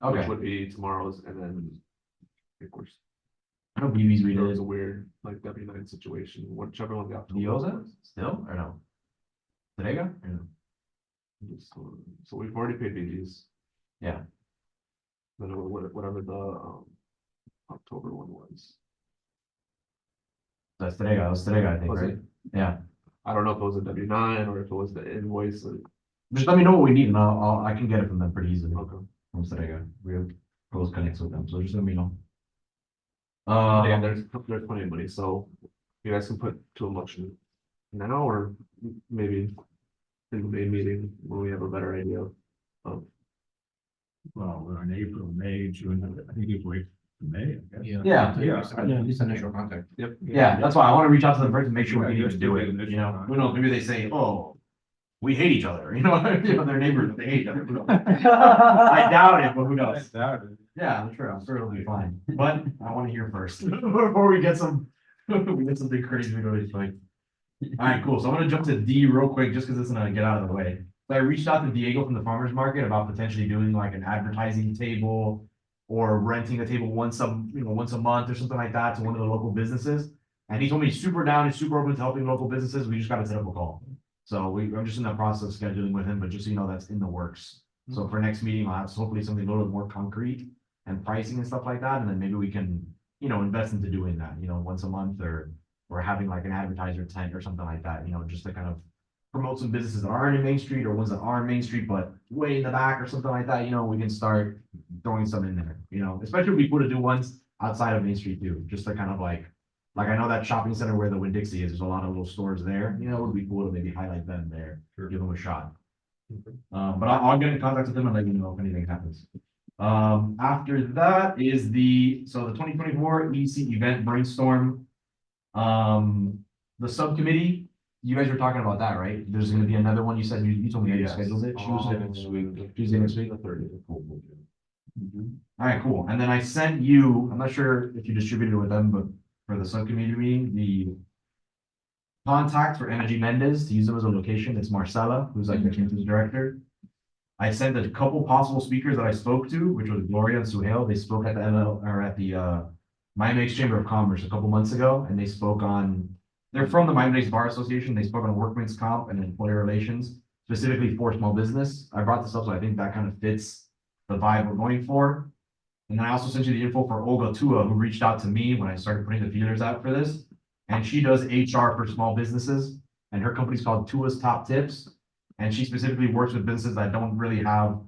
Which Okay, would be tomorrow's and then. Of course, I know BB's we there did. was a weird like W9 situation, whichever one got. Do you owe that still or no? Did I go? Or no? So we've already paid BG's. Yeah. Then whatever the October one was. That's today, guy. It was today, guy, I think, Was right? it? Yeah. I don't know if it was a W9 or if it was the invoice. Just let me know what we need and I can get it from them pretty easily. Okay. From today, guy. We have close connects with them, so just let me know. Yeah, there's plenty of money, so you guys can put to a motion now or maybe in the May meeting when we have a better idea of. Well, we're in April, May, June, I think you wait for May, I guess. Yeah. At least initial contact. Yep. Yeah, that's why I want to reach out to them first and make sure we Yeah, can just even do do it, it initially. Who knows, maybe they say, oh, we hate each other, their neighbors, they hate each other. Who knows? I doubt it, but who knows? Yeah, I'm sure it'll be fine, but I want to hear first, before we get something crazy, we don't like. All right, cool, so I'm gonna jump to D real quick, just because it's gonna get out of the way. So I reached out to Diego from the farmer's market about potentially doing like an advertising table. Or renting a table once a month or something like that to one of the local businesses. And he told me he's super down, he's super open to helping local businesses, we just gotta set up a call. So I'm just in the process of scheduling with him, but just so you know, that's in the works. So for next meeting, I'll have hopefully something a little bit more concrete and pricing and stuff like that, and then maybe we can, invest into doing that, once a month or having like an advertiser tent or something like that, just to kind of promote some businesses that aren't in Main Street or ones that are in Main Street, but way in the back or something like that, we can start throwing some in there, especially if we put to do ones outside of Main Street too, just to kind of like I know that shopping center where the Winn-Dixie is, there's a lot of little stores there, it would be cool to maybe highlight them there, give them a shot. But I'll get in contact with them and let you know if anything happens. After that is the 2024 EDC event brainstorm. The subcommittee, you guys were talking about that, right? There's gonna be another one, you said you told me you Yes. scheduled it. Tuesday next week. Tuesday next week? The 30th. All right, cool. And then I sent you, I'm not sure if you distributed it with them, but for the subcommittee meeting, the contact for Energy Mendez to use them as a location, it's Marcella, who's like the campus director. I sent a couple possible speakers that I spoke to, which was Gloria and Suhail. They spoke at the Miami-Dade Chamber of Commerce a couple months ago, and they spoke on, they're from the Miami-Dade Bar Association. They spoke on workman's comp and employer relations, specifically for small business. I brought this up, so I think that kind of fits the vibe we're going for. And then I also sent you the info for Olga Tua, who reached out to me when I started putting the feelers out for this. And she does HR for small businesses, and her company's called Tua's Top Tips. And she specifically works with businesses that don't really have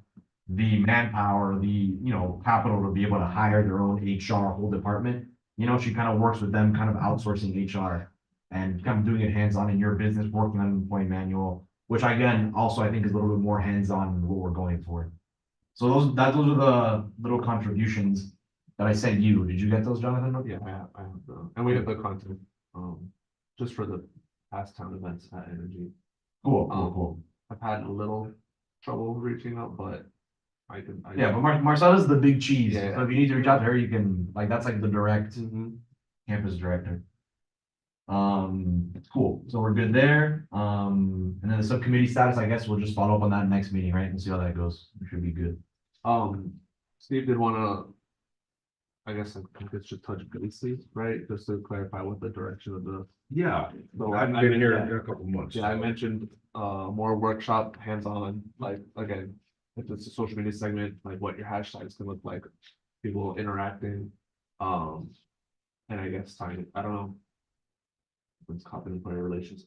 the manpower, the capital to be able to hire their own HR whole department. She kind of works with them, kind of outsourcing HR and kind of doing it hands-on in your business, working on an employee manual, which again, also I think is a little bit more hands-on than what we're going for. So those are the little contributions that I sent you. Did you get those, Jonathan? Yeah, I have and we have the content, just for the past town events at Energy. Cool. I've had a little trouble reaching out, but I can. Yeah, but Marcella's the big cheese. Yeah. So if you need to reach out to her, you can, that's like the direct Mhm. campus director. Cool. So we're good there. And then the subcommittee status, I guess we'll just follow up on that next meeting, right? And see how that goes. It should be good. Steve did wanna, I guess it's just touch basically, right? Just to clarify what the direction of the. Yeah, So I haven't been here in a couple months. Yeah, I mentioned, more workshop, hands-on, like, again, if it's a social media segment, like what your hashtags can look like, people interacting, and I guess time, I don't know. It's company employee relations.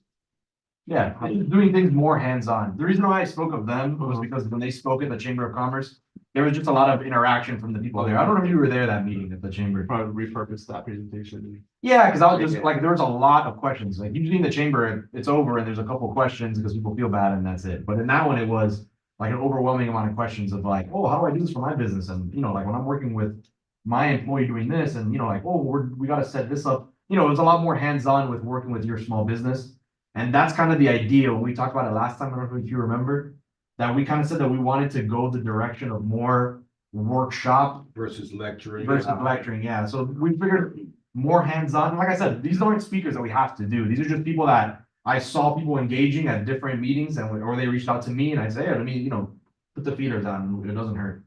Yeah, just doing things more hands-on. The reason why I spoke of them was because when they spoke at the Chamber of Commerce, there was just a lot of interaction from the people there. I don't know if you were there that meeting at the chamber. Probably repurpose that presentation. Yeah, because I was just like, there was a lot of questions. Like usually in the chamber, it's over and there's a couple questions because people feel bad and that's it. But in that one, it was like an overwhelming amount of questions of like, oh, how do I do this for my business? And like when I'm working with my employee doing this and like, oh, we got to set this up. It was a lot more hands-on with working with your small business. And that's kind of the idea when we talked about it last time. I don't know if you remember that we kind of said that we wanted to go the direction of more workshop Versus lecturing. Yeah. So we figured more hands-on. Like I said, these aren't speakers that we have to do. These are just people that I saw people engaging at different meetings or they reached out to me and I say, hey, let me, put the feelers on. It doesn't hurt.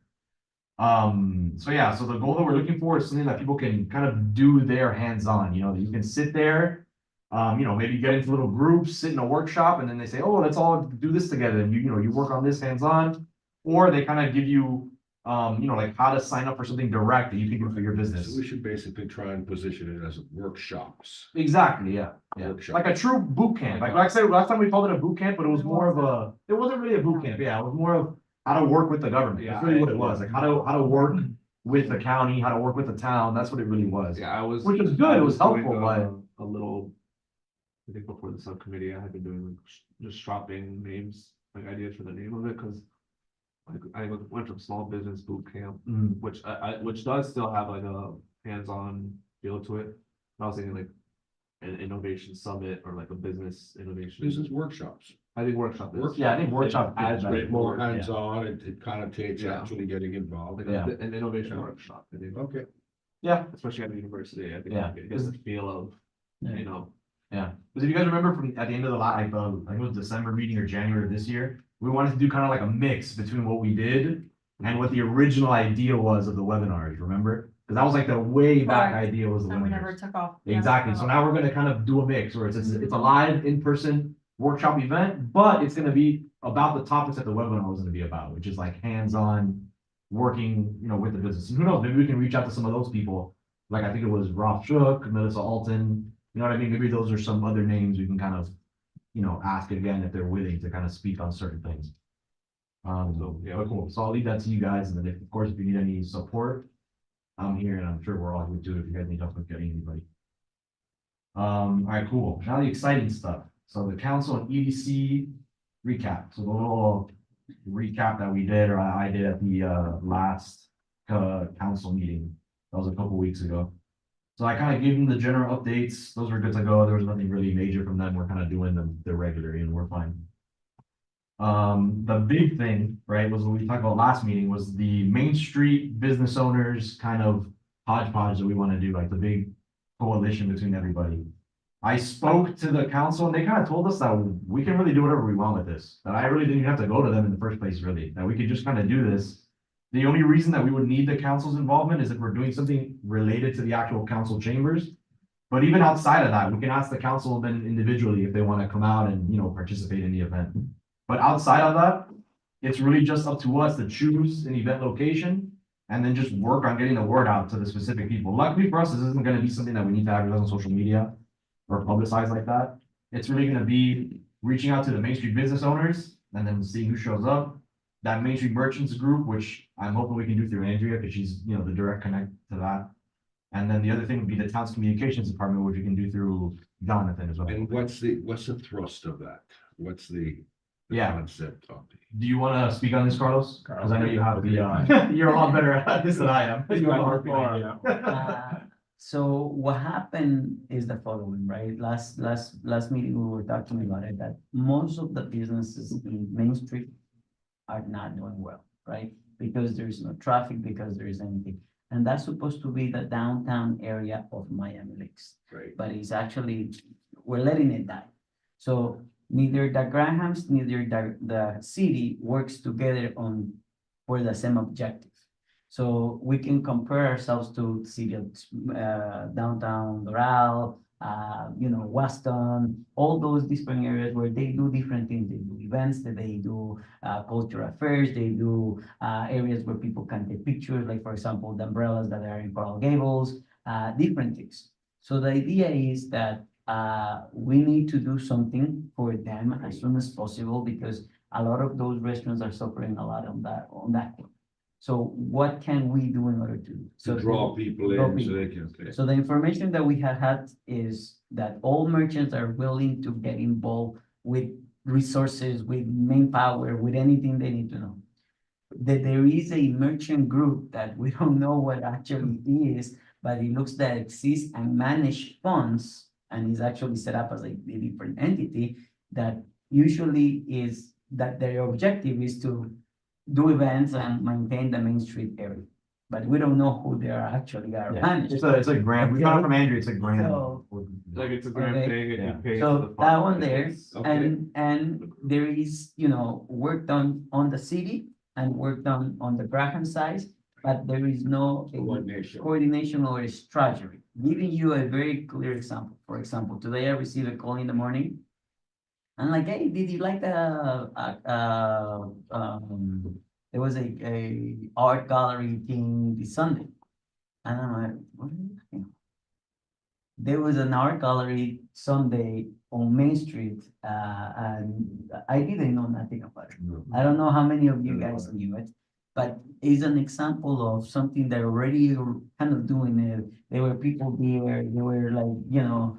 So yeah, so the goal that we're looking for is something that people can kind of do their hands-on, that you can sit there, maybe get into little groups, sit in a workshop, and then they say, oh, let's all do this together. And you work on this hands-on, or they kind of give you, like how to sign up for something direct that you can do for your business. So we should basically try and position it as workshops. Exactly, yeah. Workshop. Like a true boot camp. Like I said, last time we called it a boot camp, but it was more of it wasn't really a boot camp. Yeah, it was more of how to work with the government. That's really what it was. Like how to work with the county, how to work with the town. That's what it really was. Yeah, which was good. It was helpful, but a little, I think before the subcommittee, I had been doing like just dropping names, like ideas for the name of it, because like I went from small business boot camp, which does still have like a hands-on feel to it. I was thinking like an innovation summit or like a business innovation. Business workshops. I think workshop is. yeah, I think workshop adds is better. More hands-on, it connotates Yeah. actually getting involved. Like Yeah. an innovation workshop, I think, Okay. Yeah, especially at the university, I think Yeah. it gets the feel of, Yeah. yeah. Because if you guys remember from at the end of the I think it was December meeting or January of this year, we wanted to do kind of like a mix between what we did and what the original idea was of the webinars, remember? Cause that was like the way back Correct. idea was the And we never winners. took off. Yeah, Exactly, so now we're gonna kind of do a mix, where it's a live, in-person workshop event, but it's gonna be about the topics that the webinar was gonna be about, which is like hands-on. Working, with the business, and who knows, maybe we can reach out to some of those people, like I think it was Rob Shook, Melissa Alton, you know what I mean, maybe those are some other names we can kind of. Ask again if they're willing to kind of speak on certain things. So, yeah, cool, so I'll leave that to you guys, and then if, of course, if you need any support. I'm here, and I'm sure we're all here too, if you guys need help with getting anybody. All right, cool, now the exciting stuff, so the council and EDC recap, so the little recap that we did, or I did at the last council meeting. That was a couple weeks ago. So I kind of gave them the general updates. Those were good to go. There was nothing really major from them. We're kind of doing them the regular and we're fine. The big thing, right, was what we talked about last meeting, was the Main Street business owners kind of hodgepodge that we want to do, like the big coalition between everybody. I spoke to the council and they kind of told us that we can really do whatever we want with this, that I really didn't even have to go to them in the first place, really, that we could just kind of do this. The only reason that we would need the council's involvement is if we're doing something related to the actual council chambers. But even outside of that, we can ask the council then individually if they want to come out and, participate in the event. But outside of that, it's really just up to us to choose an event location and then just work on getting the word out to the specific people. Luckily for us, this isn't going to be something that we need to advertise on social media or publicize like that. It's really going to be reaching out to the Main Street business owners and then seeing who shows up. That Main Street Merchants group, which I'm hoping we can do through Andrea, because she's, the direct connect to that. And then the other thing would be the town's communications department, which we can do through Jonathan as well. And what's the thrust of that? What's the Yeah. concept of it? Do you want to speak on this, Carlos? Because I know you have the, you're a lot better at this than I am. You have more fun, So what happened is the following, right? Last meeting, we were talking about it, that most of the businesses in Main Street are not doing well, right? Because there's no traffic, because there is anything. And that's supposed to be the downtown area of Miami Lakes. Right. But it's actually, we're letting it die. So neither the Grahams, neither the city works together for the same objective. So we can compare ourselves to city of downtown Doral, Weston, all those different areas where they do different things. They do events, that they do cultural affairs, they do areas where people can take pictures, like for example, the umbrellas that are in Coral Gables, different things. So the idea is that we need to do something for them as soon as possible, because a lot of those restaurants are suffering a lot on that one. So what can we do in order To draw people draw in so people. they can. Okay. So the information that we have had is that all merchants are willing to get involved with resources, with manpower, with anything they need to know. That there is a merchant group that we don't know what actually is, but it looks that exists and manage funds, and is actually set up as a different entity that usually is that their objective is to do events and maintain the Main Street area. But we don't know who they are actually are Yeah, managed. it's a grant. We got it from Andrea. It's a grant. So- Like it's a grand Okay. thing and you Yeah. pay. to So the that fund. one there, It's- and there is, work done on the city and work done on the Graham side, but there is no coordination or a strategy. Giving you a very clear example. For example, today I received a call in the morning. I'm like, hey, did you like there was a art gallery thing this Sunday? And I'm like, what are you talking about? There was an art gallery Sunday on Main Street, and I didn't know nothing about it. I don't know how many of you guys knew it, but it's an example of something that already kind of doing it. There were people there, they were like,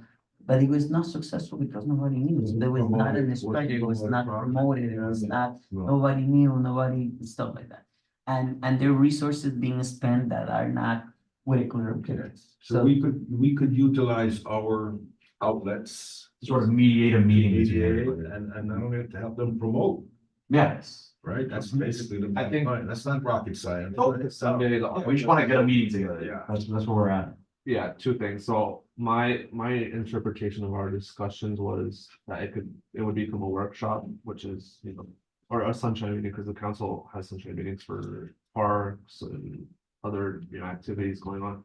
but it was not successful because nobody knew. So there was not an strategy, it was not promoted, it was not, nobody knew, nobody, stuff like that. And there are resources being spent that are not with a clear objective. So we could utilize our outlets. Sort of mediate a meeting. between Mediate everybody. and not only to help them promote, Yes. right? That's basically the. I think- point. That's not rocket science. Someday, We just want to get a meeting together. Yeah. That's where we're at. yeah, two things. So my interpretation of our discussions was that it would become a workshop, which is, or a sunshine meeting, because the council has sunshine meetings for parks and other, activities going on.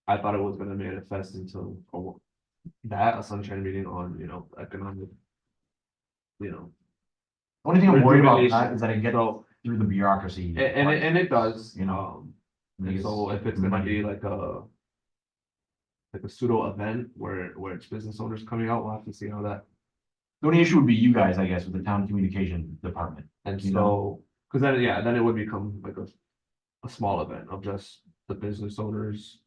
I thought it was gonna manifest into a sunshine meeting on, economic. Only thing I'm worried about with that Rejuvenation. is that it gets So, through the bureaucracy. and it does, You know, and so if it's gonna be like a pseudo event where it's business owners coming out, we'll have to see how that. The only issue would be you guys, I guess, with the town communication department. And You so, cause then, then it would become like a small event of just the business owners.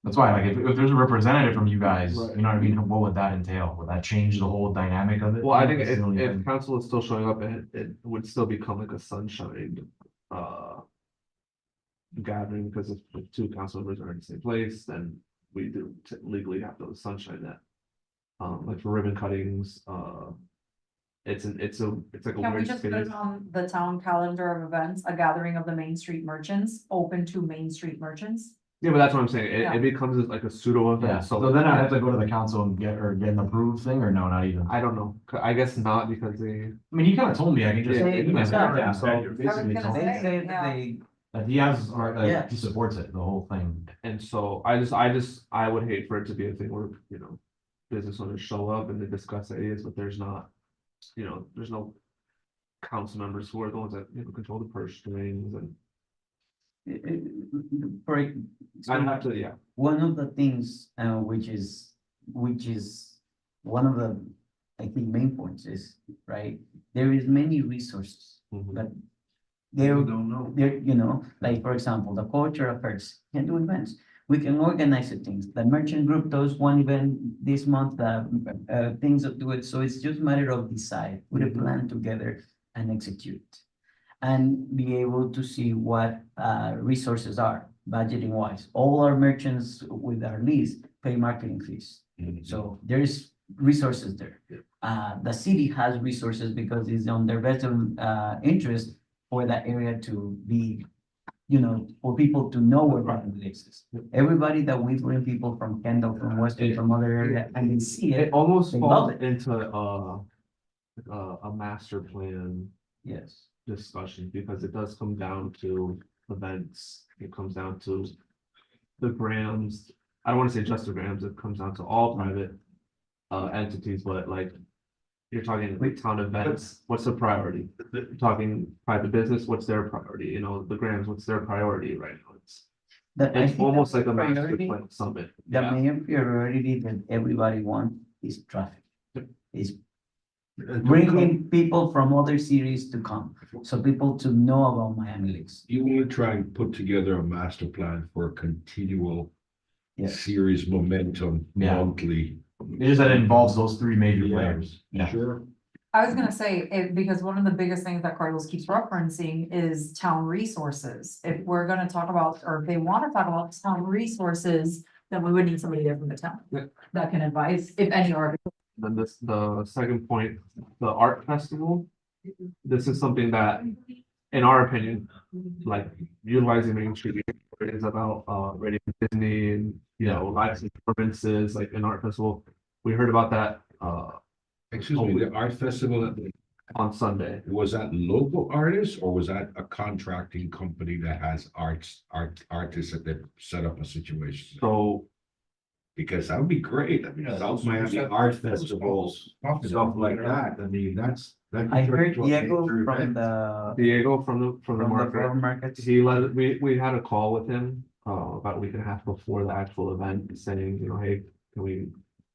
That's why, like, if there's a representative from you guys, Right. you know what I mean, what would that entail? Would that change the whole dynamic of it? Well, I think That's the only if thing. council is still showing up, it would still become like a sunshine, gathering, because if two council members are in the same place, then we do legally have to sunshine that. Like for ribbon cuttings, it's like a Can we weird just put space. it on the town calendar of events, a gathering of the Main Street merchants, open to Main Street merchants? Yeah, but that's what I'm saying, Yeah. it becomes like a pseudo Yeah, event, so then I have to go to the council and get an approved thing, or no, not even? I don't know, I guess not, because they. I mean, he kind of told me I can just. Yeah, email it. yeah. Yeah, So- you're basically gonna telling They me say that yeah. they, that he has, or Yeah. he supports it, the whole thing. And so I would hate for it to be a thing where, business owners show up and they discuss ideas, but there's not, there's no council members who are the ones that, control the purse strings and for, I'd have to, yeah. one of the things, which is one of the, I think, main points is, right? There is many resources, Mhm. but there, don't know. like, for example, the culture affairs can do events. We can organize the things. The merchant group does one event this month, things that do it. So it's just a matter of decide, put a plan together and execute. And be able to see what resources are budgeting wise. All our merchants with our lease pay marketing fees. So there is resources there. The city has resources because it's on their best interest for that area to be, for people to know where market exists. Everybody that we bring people from Kendall, from Western, from other area, and they see It it, almost They falls love it. into a master plan yes. discussion, because it does come down to events, it comes down to the grams. I don't want to say just the grams, it comes down to all private entities, but like you're talking like town events, what's the priority? You're talking private business, what's their priority? The grams, what's their priority right now? I It's think almost the like a master priority- plan summit. The main priority that everybody wants is traffic. Is bringing people from other cities to come, so people to know about Miami Lakes. You want to try and put together a master plan for a continual Yes. series momentum Yeah. monthly. It's just that it involves those three major Yeah. players. Yeah. Sure. I was gonna say, because one of the biggest things that Carlos keeps referencing is town resources. If we're gonna talk about, or if they wanna talk about town resources, then we would need somebody there from the town. Yeah. That can advise, if any, or Then the second point, the art festival. This is something that, in our opinion, like utilizing Main Street is about Radio Disney and, live performances, like an art festival. We heard about that Excuse me, the art festival, on Sunday. was that local artists or was that a contracting company that has artists that they set up a situation? So Because that would be great. I mean, South Miami Art Festivals, stuff like that. I mean, that I could heard turn into a Diego major from event. the, Diego from the from the market. farm markets. He we had a call with him about a week and a half before the actual event, saying, hey, can we,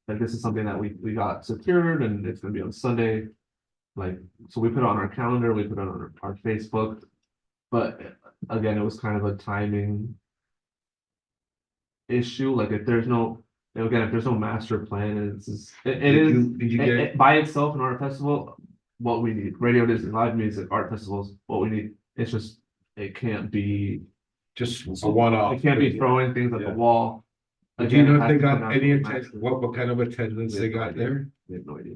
like, this is something that we got secured and it's gonna be on Sunday. Like, so we put it on our calendar, we put it on our Facebook, but again, it was kind of a timing issue. Like, if there's no master plan, Did you get, by itself an art festival, what we need, Radio Disney, live music, art festivals, what we need, it's just, it can't be, just a one-off? it can't be throwing things at the Yeah. wall. Do you know Again, if it they has to come got down any, to the master. what kind of attendance We they have no got idea. there? We have no idea.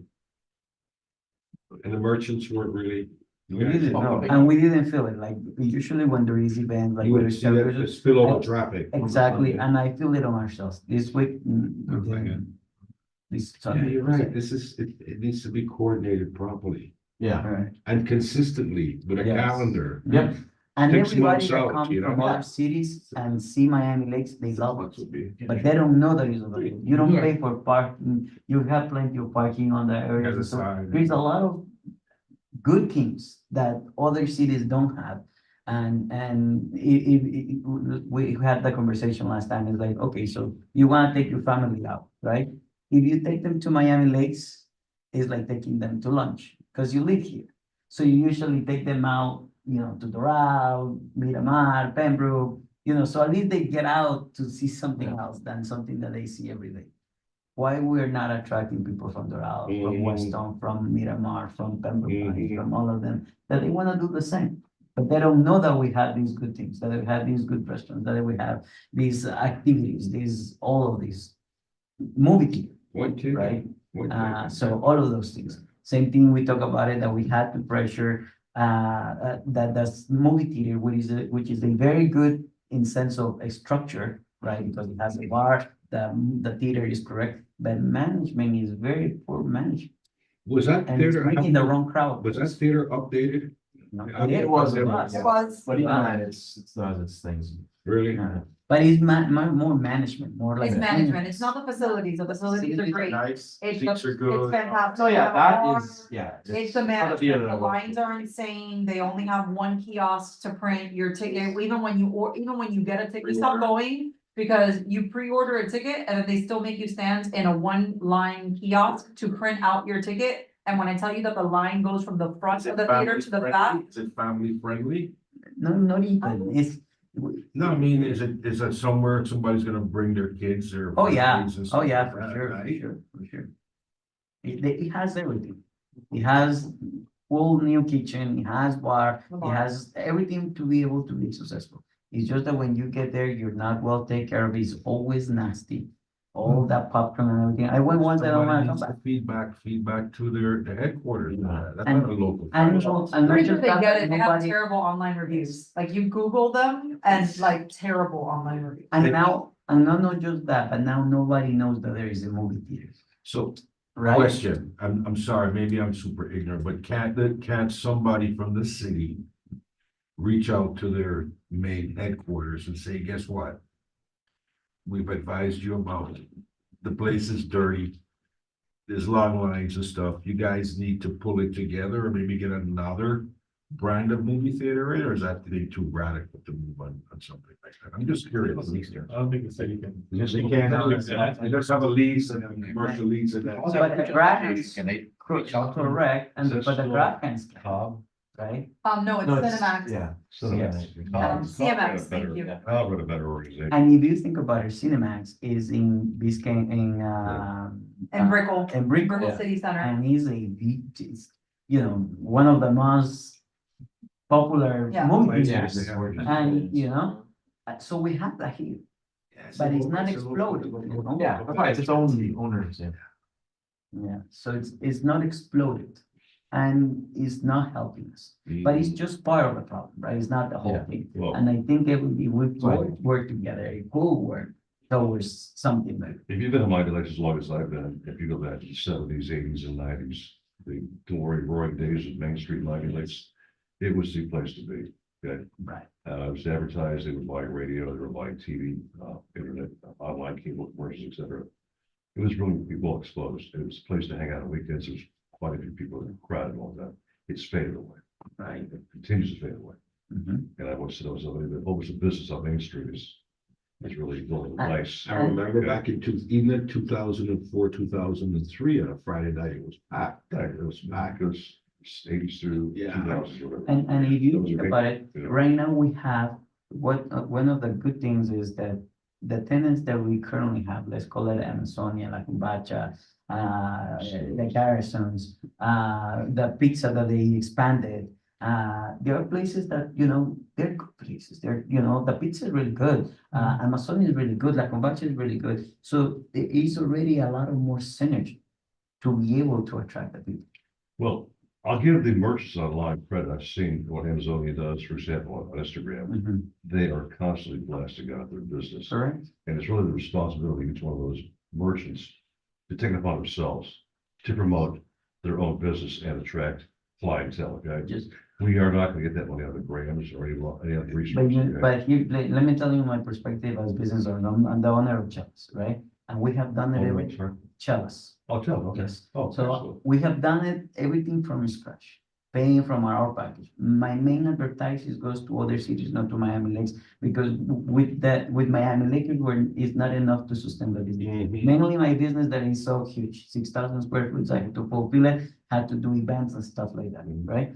And the merchants weren't really. We didn't know, and we didn't feel it, like, usually when there is events, like. You would there's see that the celebrations- spillover traffic. Exactly, and I feel it on ourselves, this week. This Yeah, Sunday. you're right. It needs to be coordinated properly Yeah. Alright. and consistently with a Yes. calendar. Yep. And 6 everybody months that out, comes you know? from other cities and see Miami Lakes, they love it. Would be- But they don't know that it's available. You don't pay for parking, you have plenty of parking on the Other areas. So side. there's a lot of good things that other cities don't have. And we had the conversation last time, it's like, okay, so you wanna take your family out, right? If you take them to Miami Lakes, it's like taking them to lunch, because you live here. So you usually take them out, to Doral, Miramar, Pembroke, so at least they get out to see something else than something that they see every day. Why we're not attracting people from Doral, from Mhm. Weston, from Miramar, from Pembroke Pines, Mhm. from all of them, that they wanna do the same. But they don't know that we have these good things, that we have these good restaurants, that we have these activities, all of these movie theater, One ticket. right? One ticket. So all of those things. Same thing, we talk about it, that we had to pressure, that the movie theater, which is a very good in sense of a structure, right? Because it has a bar, the theater is correct, but management is very poor management. Was that And it's theater, bringing the wrong crowd. was that theater updated? No, It was, it it was. was. But even then, it does its things. Really? Yeah. But it's more management, more like. It's management, it's not the facilities, the facilities are great. Nice, It's seats are It's good. fantastic. So yeah, The that bar, is, yeah. It's the not a theater management, that I the work lines for. are insane, they only have one kiosk to print your ticket, even when you get a ticket, we stop going. Because you pre-order a ticket and then they still make you stand in a one-line kiosk to print out your ticket. And when I tell you that the line goes from the front of the theater to the back, Is it family friendly? No, not even, it's. No, I mean, is that somewhere somebody's gonna bring their kids or? Oh, yeah, families and oh, stuff yeah, like for that, sure, for right? sure, for sure. It has everything. It has full new kitchen, it has bar, it has everything to be able to be successful. It's just that when you get there, you're not well taken care of, it's always nasty. All that popcorn and everything, I went once, I don't wanna come Somebody back. needs to feedback to their headquarters, that's And- not a local. And, franchise. and not pretty sure just they that, get but it, they have nobody, terrible online reviews, like you Google them and like terrible online reviews. and not just that, but now nobody knows that there is a movie theater, So, right? question, I'm sorry, maybe I'm super ignorant, but can't somebody from the city reach out to their main headquarters and say, guess what? We've advised you about it. The place is dirty. There's long lines and stuff. You guys need to pull it together or maybe get another brand of movie theater in, or is that getting too radical to move on something like that? I'm just curious. I don't think the city can. Yes, they can. They just have a lease and a commercial lease and that. But the Grahams, Can they reach out to them? correct, Is that but the still Grahams, Cobb? right? No, it's No, Cinemax. Yeah. CMX, thank you. Cobb had a better organization. And if you think about it, Cinemax is in Biscayne, And Brickell, in Brickell, Brickell City Center. and is one of the most popular Yeah. movie Yeah. theaters. And, so we have that here, but it's not exploded. Yeah, that's right, it's its own owners, yeah. Yeah, so it's not exploded and it's not helping us, but it's just part of the problem, right? It's not the whole Yeah. thing. Well, And I think it would be, we Right. work together, it will work towards something better. if you've been in Miami Lakes as long as I've been, if you go back to the seventies, eighties and nineties, the glory roaring days of Main Street Miami Lakes, it was the place to be. Okay, Right. it was advertised, they were buying radio, they were buying TV, internet, online cable commercials, etc. It was really well exposed. It was a place to hang out on weekends. There's quite a few people that crowded all that. It's faded away. Right. It continues to fade away. Mhm. And I want to know somebody that opens a business on Main Street is really really nice. I remember back in even in 2004, 2003, on a Friday night, it was packed. It was back, it was eighties through Yeah. 2000s, whatever. And if you That was think great. about it, Yeah. right now we have, one of the good things is that the tenants that we currently have, let's call it Amazonia, La Cumbacha, the Garrisons, the pizza that they expanded. There are places that, they're good places. The pizza is really good. Amazonia is really good. La Cumbacha is really good. So there is already a lot of more synergy to be able to attract the people. Well, I'll give the merchants online credit. I've seen what Amazonia does, for example, on Instagram. They are constantly blasting out their business. Correct? And it's really the responsibility of each one of those merchants to take it upon themselves to promote their own business and attract clientele, okay? Just We are not gonna get that money out of the grants or any other resources. But here, let me tell you my perspective as business owner, I'm the owner of Chelsea, right? And we have done it every, Chelsea. I'll tell, okay. Yes. Oh, So excellent. we have done it, everything from scratch, paying from our package. My main advertises goes to other cities, not to Miami Lakes, because with Miami Lakes, it's not enough to sustain the business. Mainly my business that is so huge, 6,000 square foot, I had to fulfill it, had to do events and stuff like that, right?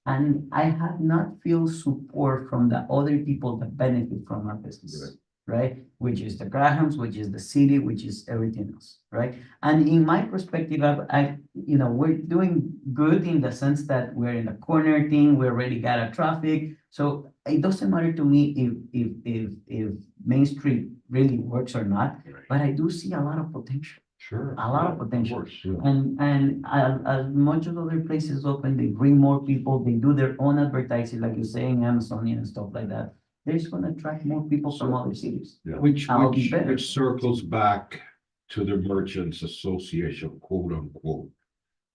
And I have not feel support from the other people that benefit from our business, right? Which is the Grahams, which is the city, which is everything else, right? And in my perspective, we're doing good in the sense that we're in a corner thing, we already got a traffic. So it doesn't matter to me if Main Street really works or not, but I do see a lot of potential. Sure. A lot of Yeah, potential. course, yeah. And as much as other places open, they bring more people, they do their own advertising, like you're saying, Amazonian and stuff like that. They're just gonna attract more people from other cities. Yeah. I'll be better. Which circles back to the Merchants Association, quote unquote.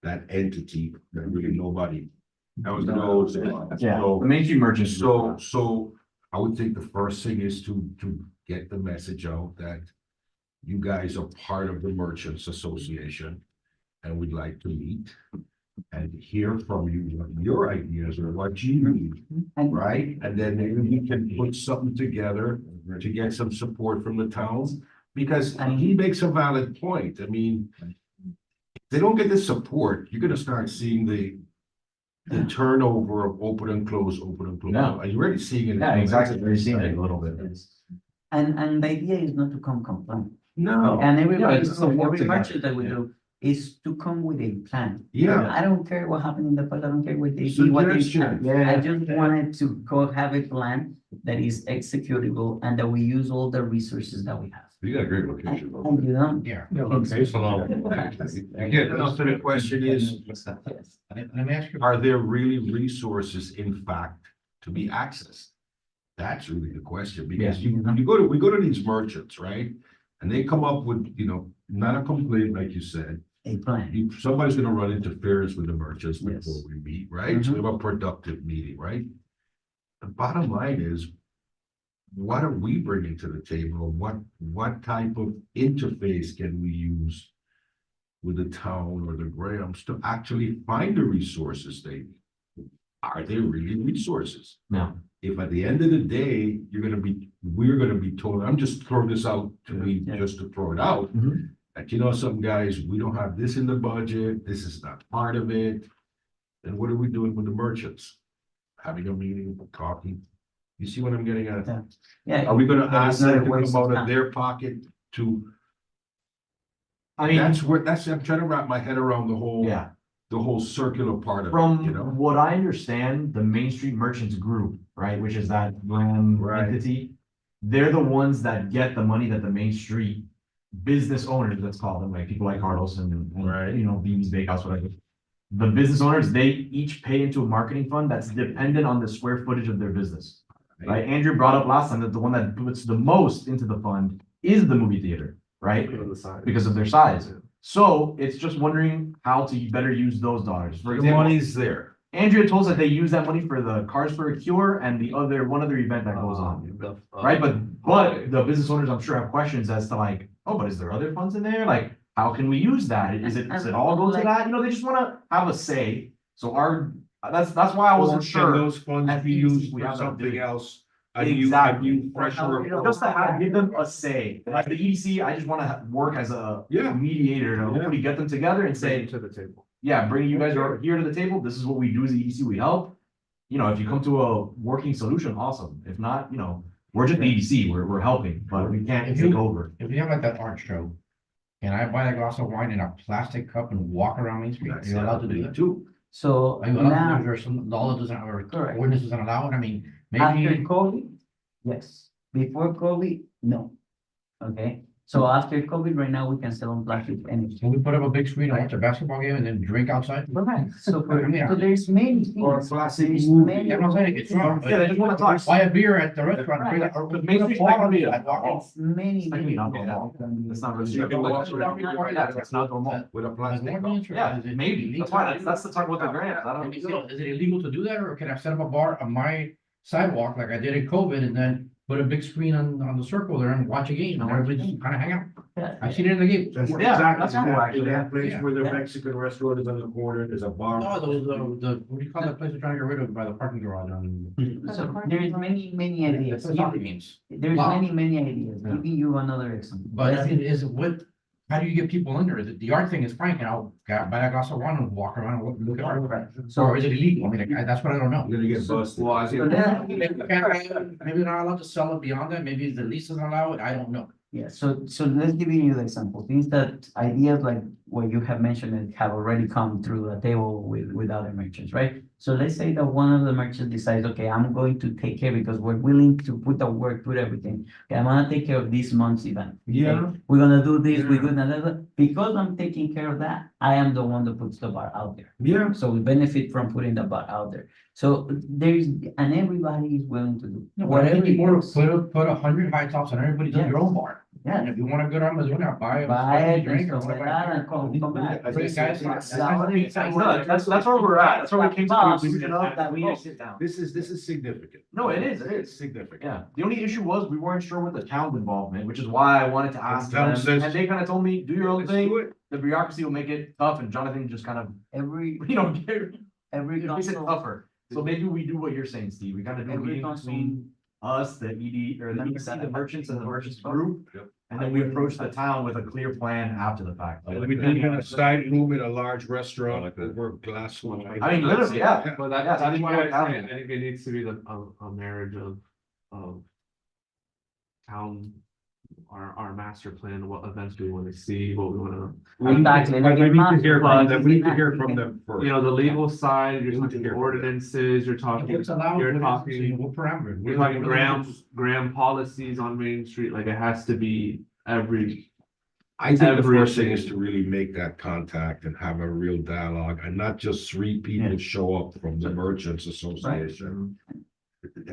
That entity that really nobody knows. Yeah, So- the Main Street merchants. So I would think the first thing is to get the message out that you guys are part of the Merchants Association and we'd like to meet and hear from you what your ideas are, what you need, And right? And then maybe we can put something together to get some support from the towns. Because he makes a valid point. I mean, if they don't get the support, you're gonna start seeing the turnover of open and close. Yeah. Are you already seeing it? Yeah, exactly. We're seeing it a little bit. and the idea is not to come complain. No, And everybody, it's just a work every together. merchant that we do is to come with a plan. yeah, I don't care what happened in the past, I don't care what they do, what they Suggestion. plan. I just wanted to go have a plan that is executable and that we use all the resources that we have. You got a great location. And though. you know, Yeah. again, so the question is, yes. Let me ask you, are there really resources in fact to be accessed? That's really the question, because we go to these merchants, right? And they come up with, not a complaint, like you said. A plan. Somebody's gonna run interference with the merchants before Yes. we meet, right? So we have a productive meeting, right? The bottom line is, what are we bringing to the table? What type of interface can we use with the town or the Grahams to actually find the resources they need? Are they really resources? No. If at the end of the day, we're gonna be told, I'm just throwing this out to me, Yeah. just to throw it out. Mhm. That, some guys, we don't have this in the budget, this is not part of it. Then what are we doing with the merchants? Having a meeting, talking. You see what I'm getting at? Yeah. Are we gonna But it's ask not them a to waste come of out of time. their pocket to, I mean, I'm trying to wrap my head around yeah. the whole circular part of it, From what I understand, the Main Street Merchants Group, right, which is that Graham Right. entity, they're the ones that get the money that the Main Street business owners, let's call them, like people like Carlos and Right. Beans Bakehouse, whatever. The business owners, they each pay into a marketing fund that's dependent on the square footage of their business. Right? Andrew brought up last time that the one that puts the most into the fund is the movie theater, right? Because of their size. So it's just wondering how to better use those dollars. For The example, money's there. Andrea told us that they use that money for the Cars for a Cure and one other event that goes on, right? But the business owners, I'm sure, have questions as to like, oh, but is there other funds in there? Like, how can we use that? Does it all go to that? They just wanna have a say. So that's why I wasn't sure. Those funds At be EDC, used we for have that something ability. else? Exactly. Fresh Just to give them a say. Like the EDC, I just wanna work as a Yeah. mediator to hopefully get them together and say, To the table. yeah, bring you guys are here to the table. This is what we do as the EDC. We help. If you come to a working solution, awesome. If not, we're just the EDC. We're helping, but we can't If take you- over. if you have like that art show, can I buy a glass of wine in a plastic cup and walk around Main Street? Are you allowed to do that? Too. So Are you allowed to, now, do it? There's some law that doesn't, or Correct. ordinance doesn't allow it? I mean, after maybe, COVID, yes. Before COVID, no. Okay, So after COVID, right now, we can sell on plastic anything. Can we put up a big screen and watch a basketball game and then drink outside? Right, so Yeah. so there's many Or a things, classic there's movie. many. Yeah, I'm not saying it's wrong, Yeah, they just wanna talk. buy a beer at the restaurant. Right. bring it- or But put Main a Street's bar not on gonna be the a- sidewalk. It's many. Like, you know, It's not really. That's not normal. With a Is it plastic. ordinance or Yeah, is it maybe, illegal? that's why, that's the talk with the grants, I don't Is know. it illegal to do that, or can I set up a bar on my sidewalk like I did in COVID and then put a big screen on the circle there and watch a game and everybody just kind of hang out? Yeah. I seen it in the game. That's Yeah, exactly, that's cool, that, actually, that place yeah. where the Yeah. Mexican restaurant is on the corner, there's a bar. No, the, what do you call that place they're trying to get rid of by the parking garage on? So there's many ideas. That's soccer games. There's Wow. many ideas. Yeah. Giving you another example. But I Let's mean, say- is it what, how do you get people in there? Is it, the art thing is fine, and I'll buy a glass of wine and walk around and look at art. So- Or is it illegal? I mean, that's what I don't know. You're gonna get busted. Well, I So think, then- Maybe they're not allowed to sell it beyond that, maybe the lease doesn't allow it, I don't know. Yeah, so let's give you the example, things that, ideas like what you have mentioned and have already come through the table with other merchants, right? So let's say that one of the merchants decides, okay, I'm going to take care because we're willing to put the work, put everything. Okay, I'm gonna take care of this month's event. okay? Yeah. We're gonna do this, we're gonna, because I'm taking care of that, I am the one that puts the bar out there. Yeah. So we benefit from putting the bar out there. So there's, and everybody is willing to do. Whatever Whatever you it want is. to put 100 high tops and everybody does your own bar. And Yeah, if you wanna go to Amazon, buy a buy it and drink or stuff like whatever. that and come back. I think Guys, No, that's where we're at, that's where we came to. Boss, the you conclusion know, that that we we need to sit down. This is significant. No, it is It's significant. Yeah, the only issue was we weren't sure with the town's involvement, which is why I wanted to ask Town them, says- and they kind of told me, do your own Let's thing. do it. The bureaucracy will make it tough, and Jonathan just kind of, Every, every it makes it council, tougher. So maybe we do what you're saying, Steve, we kind of do a every meeting council, between us, the ED, or the Members EDC, that the have merchants and the been merchants involved. group. Yep. And then we approach the town with a clear plan after the fact. We do it in a side room in a large restaurant, like that. over glass. I mean, literally, yeah. but Yeah, that's that's why what I I'm- think it needs to be a marriage of town, our master plan, what events we want to see, what we want to. Exactly, like We in need to master hear from plan, them, we need to it's hear not- from them first. You know, the legal side, you're We need to talking hear from them. ordinances, you're talking, What's allowed, you're what isn't, so you talking, know, what parameters. you're talking Graham policies on Main Street, like it has to be every. I think the first thing everything. is to really make that contact and have a real dialogue and not just 3 people show up from the Merchants Association.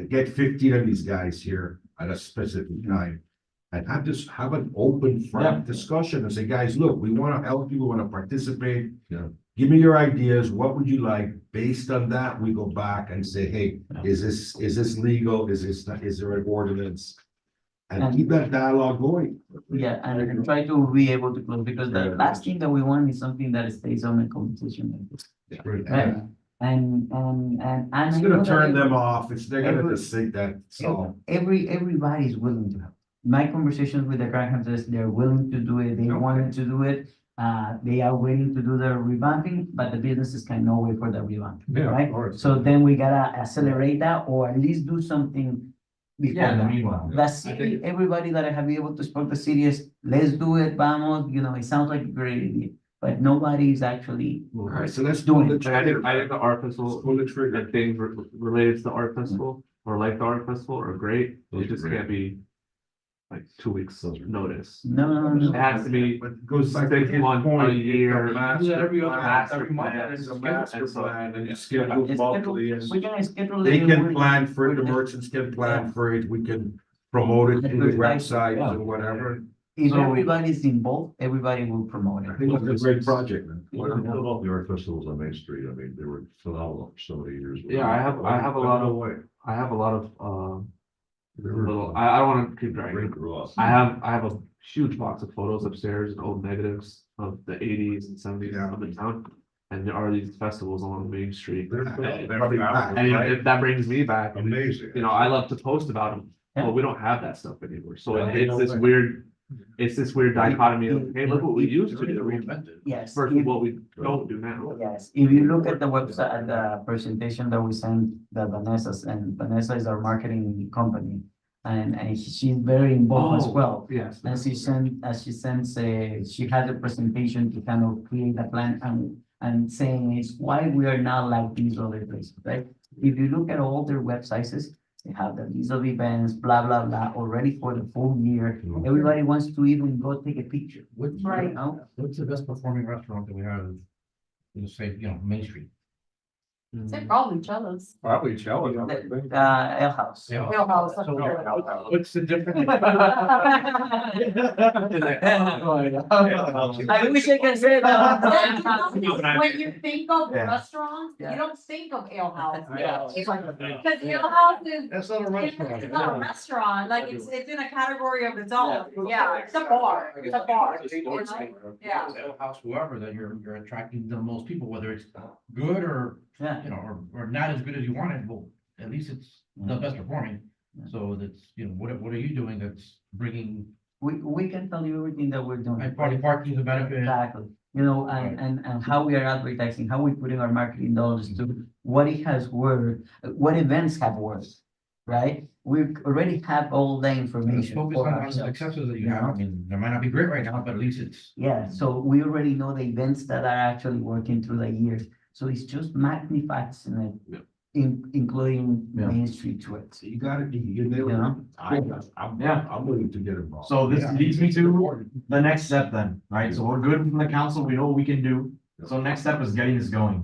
Get 15 of these guys here at a specific time. And have an open frank discussion and say, guys, look, we want to help you, we want to participate. Yeah. Give me your ideas, what would you like? Based on that, we go back and say, hey, is this legal? Is there an ordinance? And keep that dialogue going. Yeah, and try to be able to close, because the last thing that we want is something that stays on a competition like this. Right? And. It's I know gonna that turn them every- off, they're gonna every- just think that, so. Everybody's willing to help. My conversations with the Grahams is they're willing to do it, they wanted to do it. They are willing to do the revamping, but the businesses can no way for the revamp, Yeah, of right? course. So then we gotta accelerate that, or at least do something before Yeah, in the that. meanwhile. The city, everybody that I have been able to support the city is, let's do it, vamos, you know, it sounds like a great idea, but nobody is actually. Alright, so let's Doing do it. it. I think the art festival, Pull the trigger. and things related to the art festival, or like the art festival are great, Those it are just great. can't be. Like 2 weeks notice, No, it has to be But it goes back to 6 his months, point, a year. Do that every other month, master every month, plan. and It's a it's master And so- plan and you schedule It's monthly and We're gonna schedule. they it, can we're- plan for it, the we're- merchants can plan for it, we can promote it in the website Yeah. and whatever. If So- everybody's involved, everybody will promote I it. think it's a great project, man. What about the art festivals on Main Street? I mean, they were phenomenal for so many years. Yeah, I have a lot of- No way. I have a lot of, They were little, I don't wanna keep dragging. great for us. I have a huge box of photos upstairs and old negatives of the 80s and 70s Yeah. of the town. And there are these festivals along Main Street. They're They're back. And if that brings me back, amazing. you know, I love to post about them, Yeah. but we don't have that stuff anymore. So Yeah. it's this weird dichotomy of, hey, look what we used to do Reinvented. Yes. versus what we don't do now. Yes, if you look at the website, at the presentation that we sent, the Vanessa's, and Vanessa is our marketing company. And she's very involved as Oh. well. Yes. And she sends, she had a presentation to kind of create a plan and saying is why we are not like these other places, right? If you look at all their websites, they have the list of events, blah, blah, blah, already for the full year. Everybody wants to even go take a picture. What's, Right. what's the best performing restaurant that we have in the state, Main Street? Say probably Cellos. Probably challenge. Ale House. Yeah. Ale House. So, what's the difference? I wish I could say that. When you think of Yeah. restaurants, Yeah. you don't think of Ale House. Yeah. Because Ale House is, That's not a restaurant. it's not a restaurant, like it's in a category of its own, yeah, it's a bar, it's a bar. you know? Yeah. Ale House, whoever, that you're attracting the most people, whether it's good or, Yeah. or not as good as you want it, well, at least it's the best performing. Yeah. So that's, what are you doing that's bringing, We can tell you everything that we're doing. like, parking is a benefit? Exactly, and how we are advertising, how we putting our marketing dollars to what it has worked, what events have worked, right? We already have all the Let's information focus for on the ourselves. successes that you have. I mean, they might not be great right now, but at least it's. Yeah, so we already know the events that are actually working through the years, so it's just magnifying it, including Yeah. Main Street Tours. You gotta be, you nailed Yeah. it. I'm Yeah. willing to get involved. So this Yeah. leads me to the next step then, right? So we're good from the council, we know what we can do. So next step is getting this going.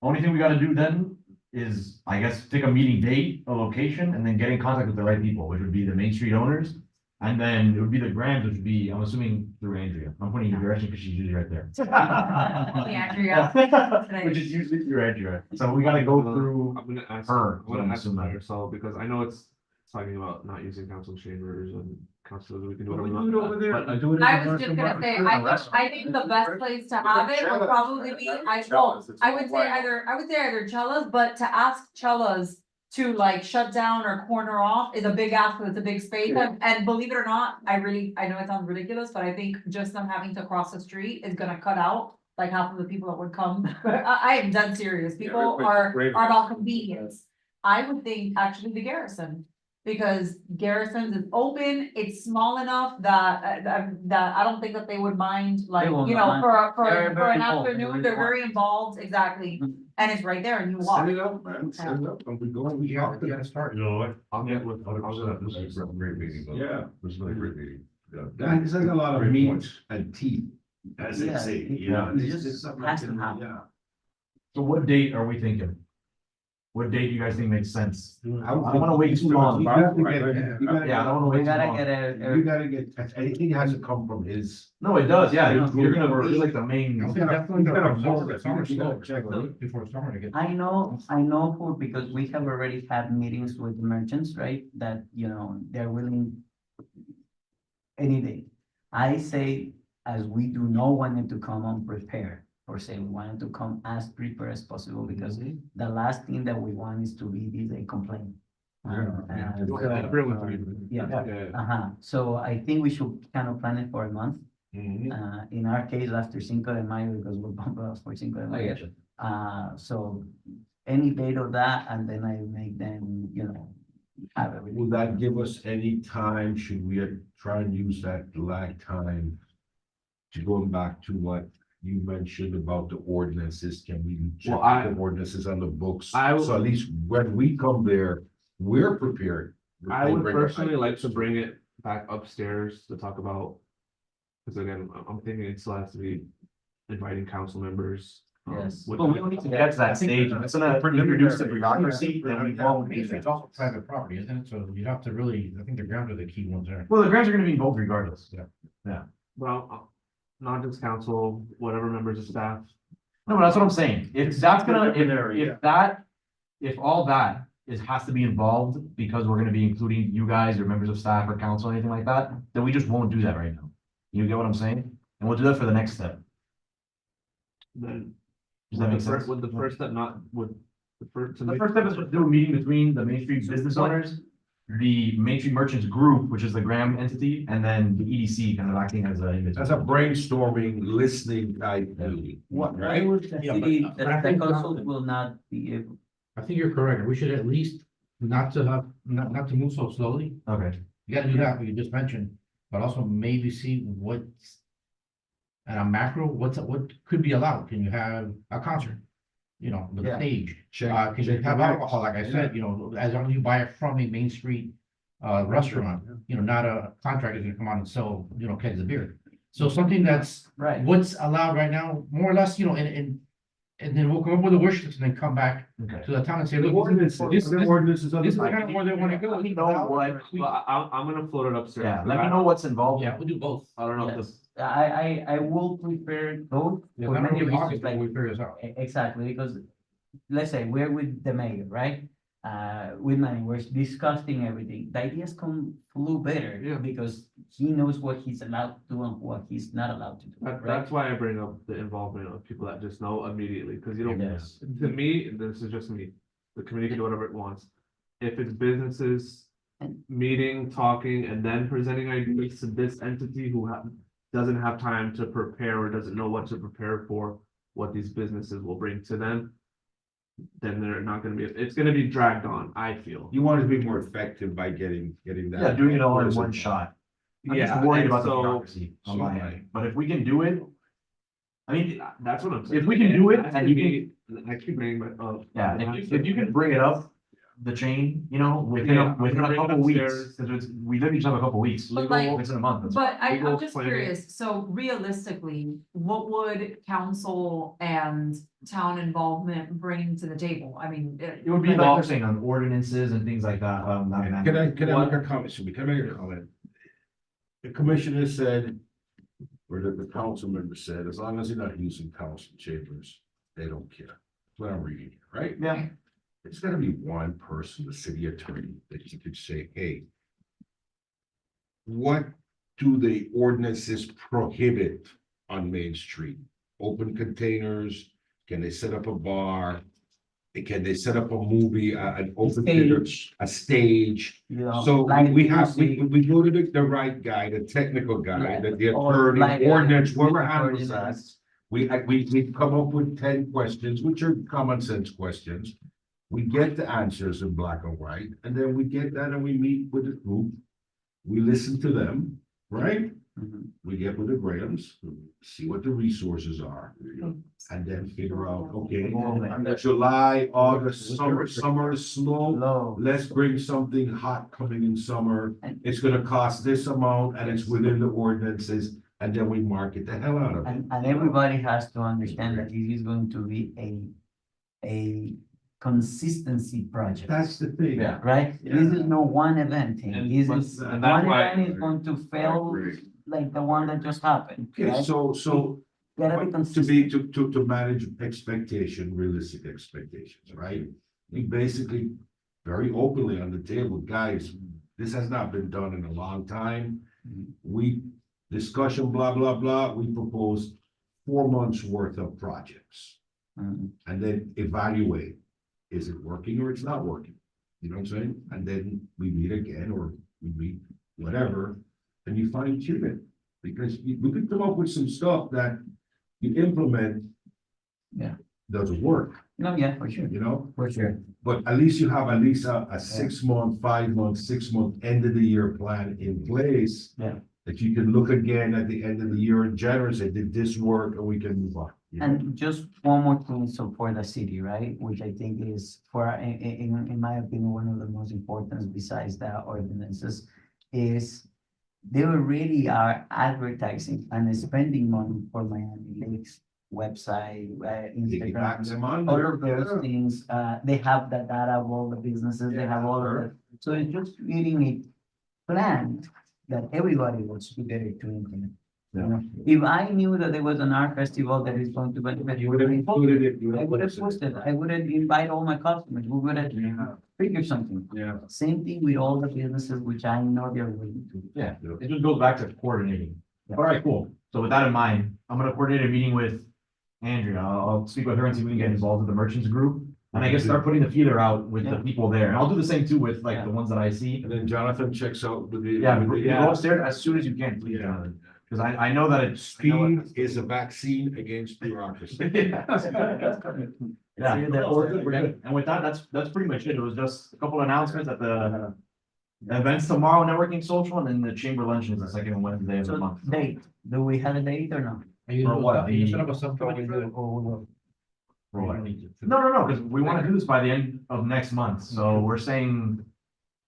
Only thing we gotta do then is, I guess, pick a meeting date, a location, and then get in contact with the right people, which would be the Main Street owners. And then it would be the Grams, which would be, I'm assuming through Andrea. I'm putting you in your direction because she's usually right there. Andrea. Which is usually through Andrea. So we gotta go through I'm gonna ask, her, I'm gonna I'm ask assuming. yourself, because I know it's talking about not using council chambers and council, we can do We whatever. do it we over want, there. but I do it. I was just gonna say, I think the best place to have it would probably be, I would say either Cellos, but to ask Cellos to like shut down or corner off is a big ask, because it's a big space, and believe it or not, I know it sounds ridiculous, but I think just them having to cross the street is gonna cut out like half of the people that would come. I am dead serious, people are about convenience. I would think actually the Garrison. Because Garrison's is open, it's small enough that I don't think that they would mind, like, won't you know, mind. for They're very an involved. afternoon, they're very involved, exactly. And it's right there and you walk. Send it up, man, send it up, and we go and we You talk. gotta start. You know what? I'll get with, I'll get with This is a great meeting. though. Yeah. This is a great meeting. Yeah. It's like a lot of Great meat points. and teeth, as they Yeah, say, it- you know. it it's just just something has like to that, happen. yeah. So what date are we thinking? What date do you guys think makes sense? I I don't wanna wait too long. You gotta get, you Yeah, I gotta, don't wanna We wait too gotta long. get you gotta get, anything has to come from his. No, it does, yeah, Yeah. you're gonna, you're like the main. Definitely you gotta gotta vote absorb it. it, summer You gotta slow, check it. before summer to get. I know for, because we have already had meetings with merchants, right, that, they're willing any day. I say, as we do not want them to come unprepared, or say we want them to come as prepared as possible, because the last thing that we want is to be a complaint. Yeah. So I think we should kind of plan it for a month. Mhm. In our case, after Cinco de Mayo, because we're bumped up for Cinco de Mayo. So any date of that, and then I make them, have everything. Will that give us any time, should we try and use that lag time? To going back to what you mentioned about the ordinances, can we check Well, the ordinances on the books? I would- So at least when we come there, we're prepared. I They would bring our personally like to ideas. bring it back upstairs to talk about. Because again, I'm thinking it still has to be inviting council members. Yes. with- But we don't need to get to that stage, it's gonna introduce the bureaucracy, then we won't Main do Street's that. also private property, isn't it? So you'd have to really, I think the grounds are the key ones there. Well, the grants are gonna be involved regardless. Well, not just council, whatever members of staff. No, but that's what I'm saying, if that's gonna, if all that has to be involved, because we're gonna be including you guys or members of staff or council, or anything like that, then we just won't do that right now. You get what I'm saying? And we'll do that for the next step. Then. Does that make would the fir- sense? Would the first step not, would the first. to The make- first step is to do a meeting between the Main Street business owners, the Main Street Merchants Group, which is the Graham entity, and then the EDC kind of acting as a. As a brainstorming, listening type meeting. What, Right? I would Yeah, but- see but that I the think council not- will not be able. I think you're correct. We should at least not to move so slowly. Okay, You gotta do that, what you just mentioned, but also maybe see what's. At a macro, what could be allowed? Can you have a concert? the Yeah. stage. Check. Cause you have alcohol, like I said, as long as you buy it from a Main Street restaurant, not a contractor gonna come out and sell, kegs of beer. So something that's Right. what's allowed right now, more or less, and then we'll come up with a wish list and then come back Okay. to the town and say, The look, ordinances, the ordinances of this is the. kind of where they wanna go. Let me know what, Well, I'm gonna float it upstairs. yeah, let me know what's involved. Yeah, we'll do both. I don't know if Yes. this, I will prepare both Yeah, for not many only reasons, August, but like, we figure this out. exactly, because let's say we're with the mayor, right? With Manny, we're discussing everything. The ideas come flow better. Yeah. Because he knows what he's allowed to do and what he's not allowed to do, right? that's why I bring up the involvement of people that just know immediately, because you don't, Yes. to me, this is just me, the committee can do whatever it wants. If it's businesses meeting, talking, and then presenting ideas to this entity who doesn't have time to prepare or doesn't know what to prepare for, what these businesses will bring to them, then they're not gonna be, it's gonna be dragged on, I feel. You want to be more effective by getting that. Yeah, doing it all in one shot. I'm just Yeah, worried and about the so- bureaucracy on my so- end, but if we can do it. I mean, That's what I'm saying. if we can do it That's and gonna you be- I keep bringing my, yeah, if you can bring it up. The chain, within Yeah, within I'm a gonna couple bring it weeks, upstairs. because we literally just have a couple weeks. But like- It's in a month. that's- But I'm Legal just planning. curious, so realistically, what would council and town involvement bring to the table? I mean. It would be like you're saying on ordinances and things like that, Can I make a comment, Sue? Can I make a comment? The commissioner said, or the council member said, as long as they're not using council chambers, they don't care. That's what I'm reading, here, right? Yeah. It's gotta be one person, the city attorney, that you could say, hey. What do the ordinances prohibit on Main Street? Open containers? Can they set up a bar? Can they set up a movie, an open theater, Stage, a stage? you know, So live we have, music, we go to the right guy, the technical guy, the or attorney, live ordinance, whoever music handles that. ordinance. We come up with 10 questions, which are common sense questions. We get the answers in black and white, and then we get that and we meet with the group. We listen to them, right? Mhm. We get with the Grahams, see what the resources are. And then figure out, okay, July, August, summer is slow. Low. Let's bring something hot coming in summer. And- It's gonna cost this amount and it's within the ordinances, and then we market the hell out of it. And everybody has to understand that this is going to be a consistency project. That's the thing. Yeah. Right? This is no one event thing. And This but- is, and one that's why- event is going to fail like the one that just happened. Okay, right? so Gotta be to consistent. to manage expectation, realistic expectations, right? We basically very openly on the table, guys, this has not been done in a long time. We discussion, blah, blah, blah, we proposed 4 months worth of projects. Mhm. And then evaluate, is it working or it's not working? You know what I'm saying? And then we meet again, or we meet whatever, and you fine tune it. Because we could come up with some stuff that you implement. Yeah. Doesn't work, No, yeah, for sure, you know, for sure. but at least you have at least a 6 month, 5 month, 6 month, end of the year plan in place. Yeah. That you can look again at the end of the year in January, and say, did this work, and we can move on. you know? And just one more thing, so for the city, right, which I think is in my opinion, one of the most important besides the ordinances, is they already are advertising and spending money for Miami Lakes website, Piggyback Instagram, them on all there, of those yeah. things, they have the data of all the businesses, they have all of it. So it's just creating a plan that everybody wants to get it to implement. You know, if I knew that there was an art festival that is going to benefit. You would have included it. you I would have posted, I would have invite all my customers, we would have figured something. Yeah. Same thing with all the businesses, which I know they're willing to. Yeah, it just goes back to coordinating. All right, cool. So with that in mind, I'm gonna coordinate a meeting with Andrea. I'll speak with her and see if we can get involved with the merchants group. And I guess start putting the feeler out with the people there. And I'll do the same too with like the ones that I see. And then Jonathan checks out with the. Yeah, with the- go upstairs as soon as you can, please, Jonathan. Cause I know that it's. Speed is a vaccine against bureaucracy. Yeah. We're good. And with that, that's pretty much it. It was just a couple of announcements at the events tomorrow, networking social, and then the chamber luncheon is the second Wednesday of the So month. date, do we have a date or not? Are you For what? you set up a subcommittee for that? For what? No, because we wanna do this by the end of next month, so we're saying.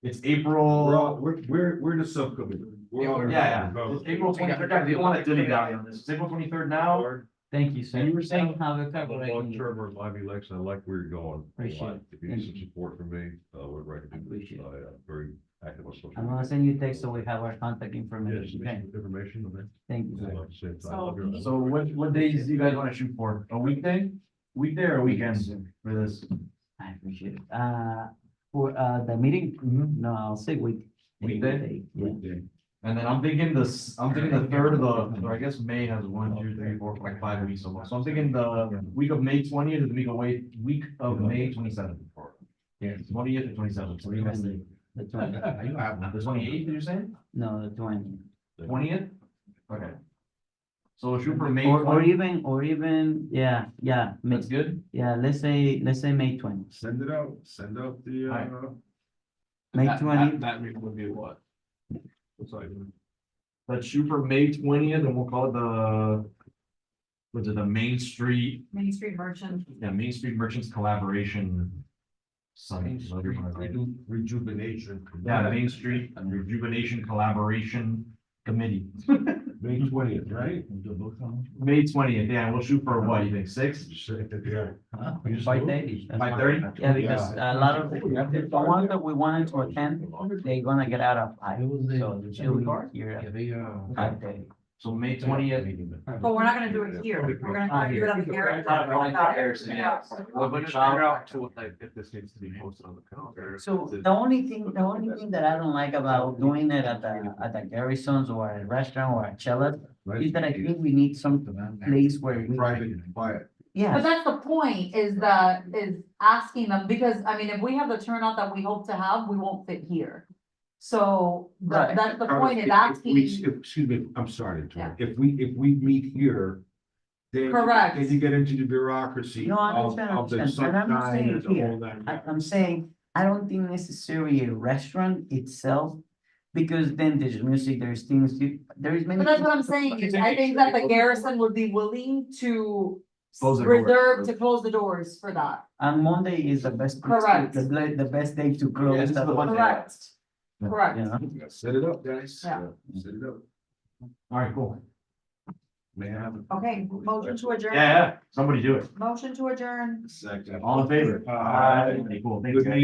It's April. We're the subcommittee. We're all- Yeah, it's April 23rd, guys, we don't wanna dilly dally on this, it's April 23rd now. Thank you, sir. And you were saying- Have a I'm a couple of- long-term or live election, I like where you're going. a Appreciate lot. it. If you need some support from me, we're ready to do this. Appreciate it. I'm very active on social. I'm gonna media. send you a text so we have our contact Yeah, information, just okay? information, okay. Thank you, Yeah, sir. like I said, I So- love your- So what days do you guys wanna shoot for? A weekday? Weekday or weekend for this? I appreciate it. For, the meeting, no, I'll say Weekday? Yeah. And then I'm thinking the third of the, or I guess May has 1, 2, 3, 4, like 5 weeks almost. So I'm thinking the week of May 20th is the week of May 27th. Yeah, 20th and 27th. So you guys think? The 20, You have one. The 28th, did you say? no, the 20. 20th? Okay. So we'll shoot for May Or 20th. yeah, That's good? yeah, let's say May 20. Send it out, send out the, Alright. May 20, That week would be what? Let's shoot for May 20th and we'll call it was it the Main Street, Main Street Merchant. Main Street Merchants Collaboration Summit. whatever you wanna call it. rejuvenation. Yeah, Main Street Rejuvenation Collaboration Committee. May 20th, right? May 20th, yeah, we'll shoot for what, you think, 6? Yeah. 5:30. 5:30? Yeah, because a lot of, the ones that we wanted to attend, they're gonna get out of 5. So they should be here at 5:30. So May 20th. But we're not gonna do it here. We're gonna do it on the Garrett. If this needs to be posted on the calendar. So the only thing that I don't like about doing it at the Garrisons or at a restaurant or at Chella's is that I think we need some place where we. Private and quiet. But Yeah, that's the point, is asking them, because, I mean, if we have the turnout that we hope to have, we won't fit here. So, Right. that's the point, is If asking, Excuse me, I'm sorry, Tony. If we meet here, then. Correct. Then you get into the bureaucracy No, I of understand, the and I'm not sunshine saying and here. all that. I'm saying, I don't think necessarily a restaurant itself, because then there's music, there's things, there is many. but that's what I'm things to- saying, is I think that the Garrison would be willing to Close the doors. reserve to close the doors for that. And Monday is the best. Correct. The best day to Yeah, close. this is the Monday. Correct, correct. You know? Set it up, guys. Yeah. Set it up. All right, cool. May I have Okay, motion to adjourn. Yeah, somebody do it. Motion to adjourn. a second? All in favor? Aye. Cool, thanks, Good guys. meeting.